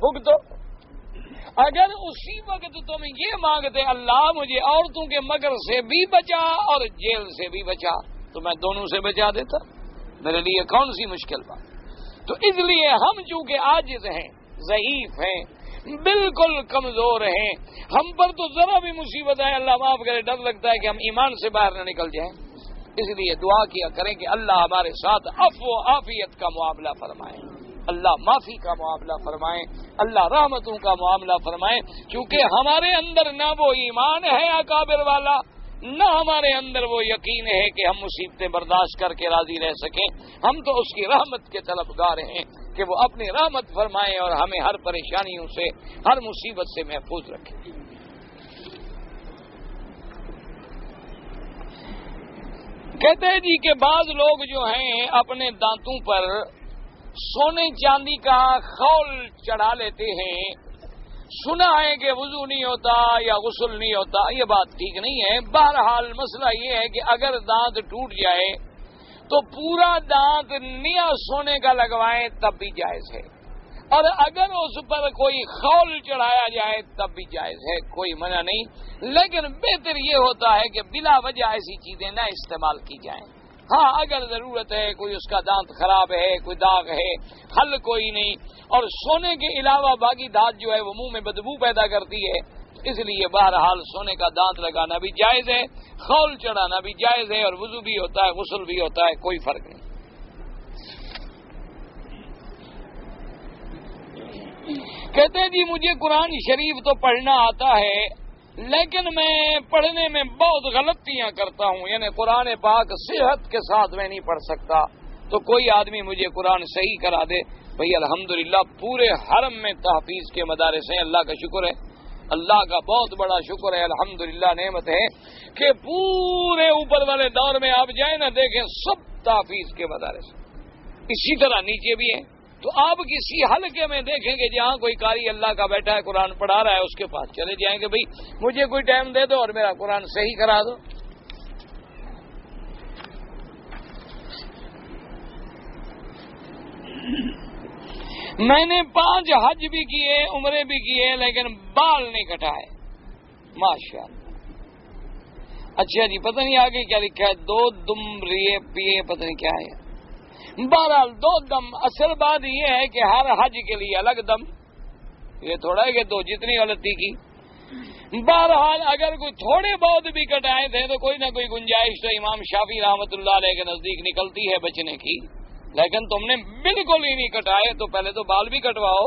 بھگتو. اگر اسی وقت تم یہ مانگتے اللہ مجھے عورتوں کے مگر سے بھی بچا اور جیل سے بھی بچا، تو میں دونوں سے بچا دیتا، میرے لیے کون سی مشکل بات. تو اس لیے ہم چونکہ عاجز ہیں، ضعیف ہیں، بالکل کمزور ہیں، ہم پر تو ذرا بھی مصیبت ہے اللہ معاف کرے ڈر لگتا ہے کہ ہم ایمان سے باہر نہ نکل جائیں. اس لیے دعا کیا کریں کہ اللہ ہمارے ساتھ عفو و عافیت کا معاملہ فرمائے، اللہ معافی کا معاملہ فرمائے، اللہ رحمتوں کا معاملہ فرمائے. کیونکہ ہمارے اندر نہ وہ ایمان ہے اکابر والا، نہ ہمارے اندر وہ یقین ہے کہ ہم مصیبتیں برداشت کر کے راضی رہ سکیں. ہم تو اس کی رحمت کے طلبگار ہیں کہ وہ اپنی رحمت فرمائے اور ہمیں ہر پریشانیوں سے ہر مصیبت سے محفوظ رکھے. کہتے ہیں جی کہ بعض لوگ جو ہیں اپنے دانتوں پر سونے چاندی کا خول چڑھا لیتے ہیں. سنا ہے کہ وضو نہیں ہوتا یا غسل نہیں ہوتا، یہ بات ٹھیک نہیں ہے. بہرحال مسئلہ یہ ہے کہ اگر دانت ٹوٹ جائے تو پورا دانت نیا سونے کا لگوائیں تب بھی جائز ہے، اور اگر اس پر کوئی خول چڑھایا جائے تب بھی جائز ہے، کوئی منع نہیں. لیکن بہتر یہ ہوتا ہے کہ بلا وجہ ایسی چیزیں نہ استعمال کی جائیں. ہاں اگر ضرورت ہے، کوئی اس کا دانت خراب ہے، کوئی داغ ہے، حل کوئی نہیں، اور سونے کے علاوہ باقی دانت جو ہے وہ منہ میں بدبو پیدا کرتی ہے، اس لیے بہرحال سونے کا دانت لگانا بھی جائز ہے، خول چڑھانا بھی جائز ہے، اور وضو بھی ہوتا ہے، غسل بھی ہوتا ہے، کوئی فرق نہیں. کہتے ہیں جی مجھے قرآن شریف تو پڑھنا آتا ہے لیکن میں پڑھنے میں بہت غلطیاں کرتا ہوں، یعنی قرآن پاک صحت کے ساتھ میں نہیں پڑھ سکتا، تو کوئی آدمی مجھے قرآن صحیح کرا دے. بھئی الحمدللہ پورے حرم میں تحفیظ کے مدارس ہیں، اللہ کا شکر ہے، اللہ کا بہت بڑا شکر ہے، الحمدللہ نعمت ہے کہ پورے اوپر والے دور میں آپ جائیں نہ دیکھیں سب تحفیظ کے مدارس. اسی طرح نیچے بھی ہیں، تو آپ کسی حلقے میں دیکھیں گے جہاں کوئی قاری اللہ کا بیٹھا ہے قرآن پڑھا رہا ہے، اس کے پاس چلے جائیں گے بھئی مجھے کوئی ٹائم دے دو اور میرا قرآن صحیح کرا دو. میں نے 5 حج بھی کیے، عمرے بھی کیے، لیکن بال نہیں کٹائے ماشاءاللہ. اچھا جی پتہ نہیں آگے کیا لکھا ہے، 2 دم ریے پیے، پتہ نہیں کیا ہے. بہرحال 2 دم، اصل بات یہ ہے کہ ہر حج کے لیے الگ دم، یہ تھوڑا ہے کہ 2 جتنی غلطی کی. بہرحال اگر کوئی تھوڑے بہت بھی کٹائے تھے تو کوئی نہ کوئی گنجائش تو امام شافعی رحمۃ اللہ علیہ کے نزدیک نکلتی ہے بچنے کی. لیکن تم نے بالکل ہی نہیں کٹائے تو پہلے تو بال بھی کٹواؤ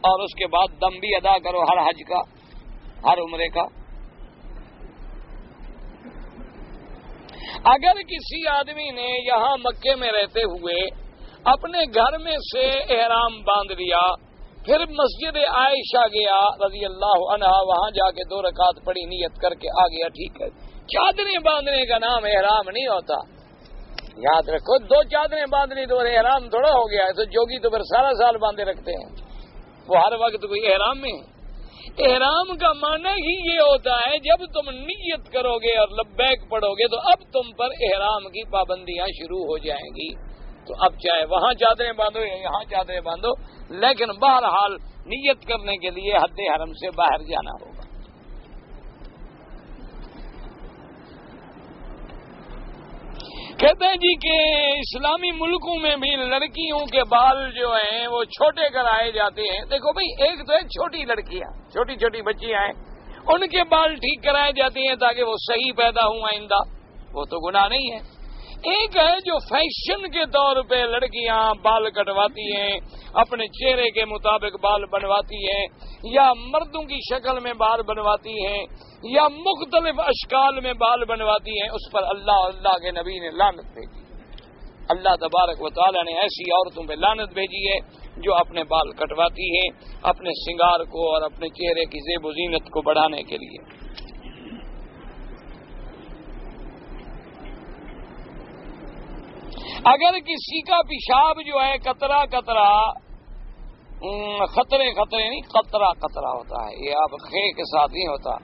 اور اس کے بعد دم بھی ادا کرو ہر حج کا، ہر عمرے کا. اگر کسی آدمی نے یہاں مکے میں رہتے ہوئے اپنے گھر میں سے احرام باندھ لیا، پھر مسجد عائشہ گیا رضی اللہ عنہا، وہاں جا کے 2 رکعت پڑھی، نیت کر کے آ گیا، ٹھیک ہے. چادریں باندھنے کا نام احرام نہیں ہوتا، یاد رکھو. 2 چادریں باندھنی تو احرام تھوڑا ہو گیا ہے. تو جوگی تو پھر سارا سال باندھے رکھتے ہیں، وہ ہر وقت کوئی احرام میں. احرام کا معنی ہی یہ ہوتا ہے جب تم نیت کرو گے اور لبیک پڑھو گے تو اب تم پر احرام کی پابندیاں شروع ہو جائیں گی. تو اب چاہے وہاں چادریں باندھو یا یہاں چادریں باندھو، لیکن بہرحال نیت کرنے کے لیے حد حرم سے باہر جانا ہوگا. کہتے ہیں جی کہ اسلامی ملکوں میں بھی لڑکیوں کے بال جو ہیں وہ چھوٹے کرائے جاتے ہیں. دیکھو بھائی، ایک تو ہے چھوٹی لڑکیاں، چھوٹی چھوٹی بچیاں ہیں، ان کے بال ٹھیک کرائے جاتے ہیں تاکہ وہ صحیح پیدا ہوں آئندہ، وہ تو گناہ نہیں ہے. ایک ہے جو فیشن کے طور پہ لڑکیاں بال کٹواتی ہیں، اپنے چہرے کے مطابق بال بنواتی ہیں، یا مردوں کی شکل میں بال بنواتی ہیں، یا مختلف اشکال میں بال بنواتی ہیں. اس پر اللہ کے نبی نے لعنت بھیجی. اللہ تبارک و تعالی نے ایسی عورتوں پہ لعنت بھیجی ہے جو اپنے بال کٹواتی ہیں اپنے سنگار کو اور اپنے چہرے کی زیب و زینت کو بڑھانے کے لیے. اگر کسی کا پیشاب جو ہے قطرہ قطرہ، خطرے نہیں، قطرہ قطرہ ہوتا ہے، یہ اب خے کے ساتھ نہیں ہوتا.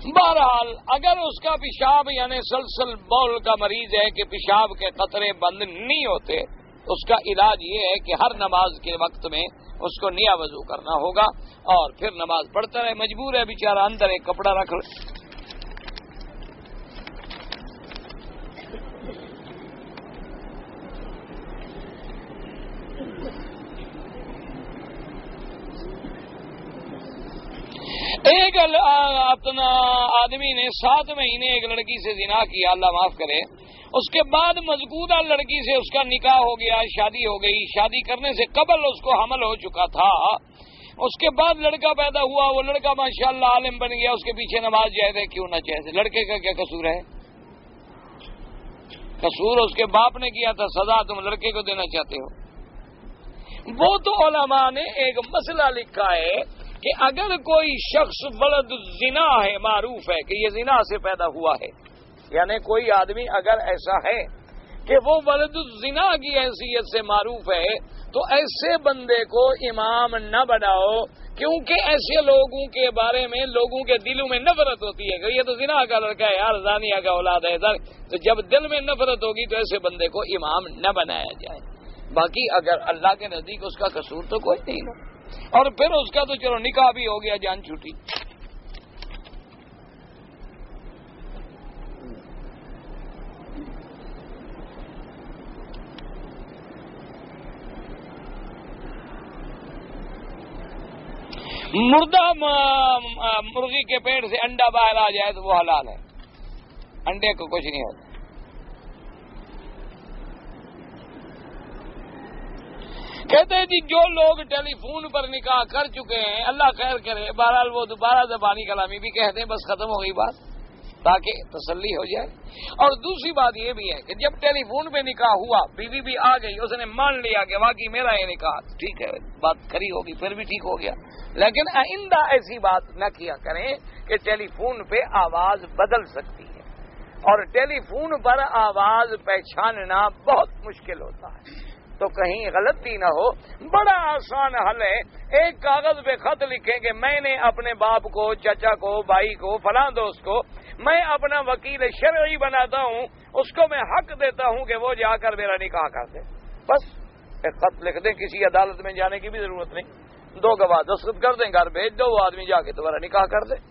بہرحال اگر اس کا پیشاب یعنی سلسل بول کا مریض ہے کہ پیشاب کے قطرے بند نہیں ہوتے، اس کا علاج یہ ہے کہ ہر نماز کے وقت میں اس کو نیا وضو کرنا ہوگا اور پھر نماز پڑھتا رہے. مجبور ہے بیچارہ، اندر ایک کپڑا رکھ لے. ایک اپنا آدمی نے 7 مہینے ایک لڑکی سے زنا کیا، اللہ معاف کرے. اس کے بعد مذکورہ لڑکی سے اس کا نکاح ہو گیا، شادی ہو گئی. شادی کرنے سے قبل اس کو حمل ہو چکا تھا. اس کے بعد لڑکا پیدا ہوا، وہ لڑکا ماشاءاللہ عالم بن گیا. اس کے پیچھے نماز جائز ہے، کیوں نہ جائز ہے؟ لڑکے کا کیا قصور ہے؟ قصور اس کے باپ نے کیا تھا، سزا تم لڑکے کو دینا چاہتے ہو. وہ تو علماء نے ایک مسئلہ لکھا ہے کہ اگر کوئی شخص ولد الزنا ہے، معروف ہے کہ یہ زنا سے پیدا ہوا ہے، یعنی کوئی آدمی اگر ایسا ہے کہ وہ ولد الزنا کی حیثیت سے معروف ہے، تو ایسے بندے کو امام نہ بناؤ، کیونکہ ایسے لوگوں کے بارے میں لوگوں کے دلوں میں نفرت ہوتی ہے کہ یہ تو زنا کا لڑکا ہے یار، زانیہ کا اولاد ہے. تو جب دل میں نفرت ہوگی تو ایسے بندے کو امام نہ بنایا جائے. باقی اگر اللہ کے نزدیک اس کا قصور تو کوئی نہیں ہے، اور پھر اس کا تو چلو نکاح بھی ہو گیا، جان چھوٹی. مردہ مرغی کے پیٹ سے انڈا باہر آ جائے تو وہ حلال ہے، انڈے کو کچھ نہیں ہوتا. کہتے ہیں جی جو لوگ ٹیلی فون پر نکاح کر چکے ہیں، اللہ خیر کرے، بہرحال وہ دوبارہ زبانی کلامی بھی کہتے ہیں، بس ختم ہو گئی بات، تاکہ تسلی ہو جائے. اور دوسری بات یہ بھی ہے کہ جب ٹیلی فون پہ نکاح ہوا، بیوی بھی آ گئی، اس نے مان لیا کہ واقعی میرا یہ نکاح ٹھیک ہے، بات کھری ہوگی، پھر بھی ٹھیک ہو گیا. لیکن آئندہ ایسی بات نہ کیا کریں کہ ٹیلی فون پہ آواز بدل سکتی ہے، اور ٹیلی فون پر آواز پہچاننا بہت مشکل ہوتا ہے. تو کہیں غلطی نہ ہو، بڑا آسان حل ہے. ایک کاغذ پہ خط لکھیں کہ میں نے اپنے باپ کو، چچا کو، بھائی کو، فلاں دوست کو میں اپنا وکیل شرعی بناتا ہوں، اس کو میں حق دیتا ہوں کہ وہ جا کر میرا نکاح کر دے. بس ایک خط لکھ دیں، کسی عدالت میں جانے کی بھی ضرورت نہیں. 2 گواہ دستخط کر دیں، گھر بھیج دو، وہ آدمی جا کے تمہارا نکاح کر دے.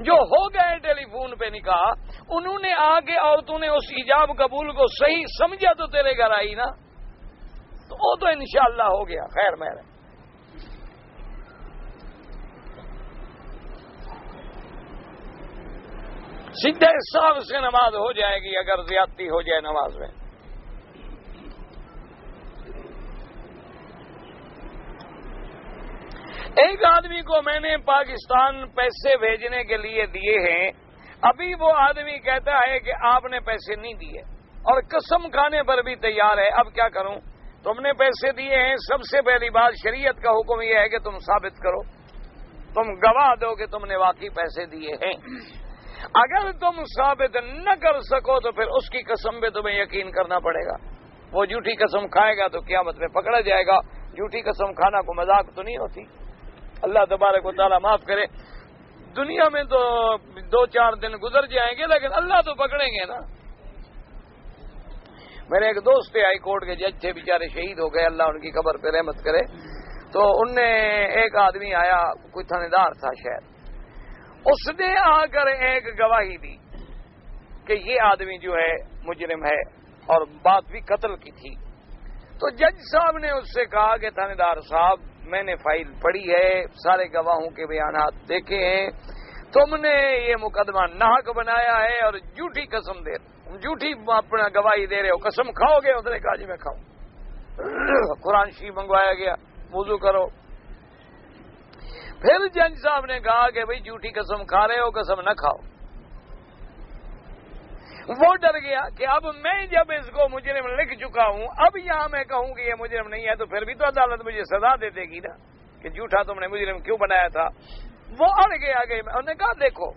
جو ہو گئے ٹیلی فون پہ نکاح، انہوں نے آگے عورتوں نے اس ایجاب قبول کو صحیح سمجھا تو تیرے گھر آئی نا، تو وہ تو انشاءاللہ ہو گیا، خیر مہر ہے. سیدھے حساب سے نماز ہو جائے گی اگر زیادتی ہو جائے نماز میں. ایک آدمی کو میں نے پاکستان پیسے بھیجنے کے لیے دیے ہیں، ابھی وہ آدمی کہتا ہے کہ آپ نے پیسے نہیں دیے اور قسم کھانے پر بھی تیار ہے. اب کیا کروں؟ تم نے پیسے دیے ہیں، سب سے پہلی بات شریعت کا حکم یہ ہے کہ تم ثابت کرو، تم گواہ دو کہ تم نے واقعی پیسے دیے ہیں. اگر تم ثابت نہ کر سکو تو پھر اس کی قسم پہ تمہیں یقین کرنا پڑے گا. وہ جھوٹی قسم کھائے گا تو قیامت میں پکڑا جائے گا. جھوٹی قسم کھانا کو مذاق تو نہیں ہوتی. اللہ تبارک و تعالیٰ معاف کرے. دنیا میں تو 2-4 دن گزر جائیں گے لیکن اللہ تو پکڑیں گے نا. میرے ایک دوست تھے، ہائی کورٹ کے جج تھے، بیچارے شہید ہو گئے، اللہ ان کی قبر پہ رحمت کرے. تو ان نے ایک آدمی آیا، کوئی تھانے دار تھا شاید، اس نے آ کر ایک گواہی دی کہ یہ آدمی جو ہے مجرم ہے اور بات بھی قتل کی تھی. تو جج صاحب نے اس سے کہا کہ تھانے دار صاحب میں نے فائل پڑھی ہے, سارے گواہوں کے بیانات دیکھے ہیں, تم نے یہ مقدمہ ناحق بنایا ہے اور جھوٹی قسم دے رہے, جھوٹی اپنا گواہی دے رہے ہو, قسم کھاؤ گے؟ اس نے کہا جی میں کھاؤں. قرآن شریف منگوایا گیا, وضو کرو. پھر جج صاحب نے کہا کہ بھئی جھوٹی قسم کھا رہے ہو, قسم نہ کھاؤ. وہ ڈر گیا کہ اب میں جب اس کو مجرم لکھ چکا ہوں, اب یہاں میں کہوں کہ یہ مجرم نہیں ہے تو پھر بھی تو عدالت مجھے سزا دے دے گی نا کہ جھوٹا تم نے مجرم کیوں بنایا تھا. وہ اڑ گیا. انہوں نے کہا دیکھو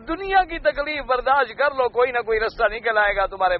دنیا کی تکلیف برداشت کر لو, کوئی نہ کوئی رستہ نکل آئے گا تمہارے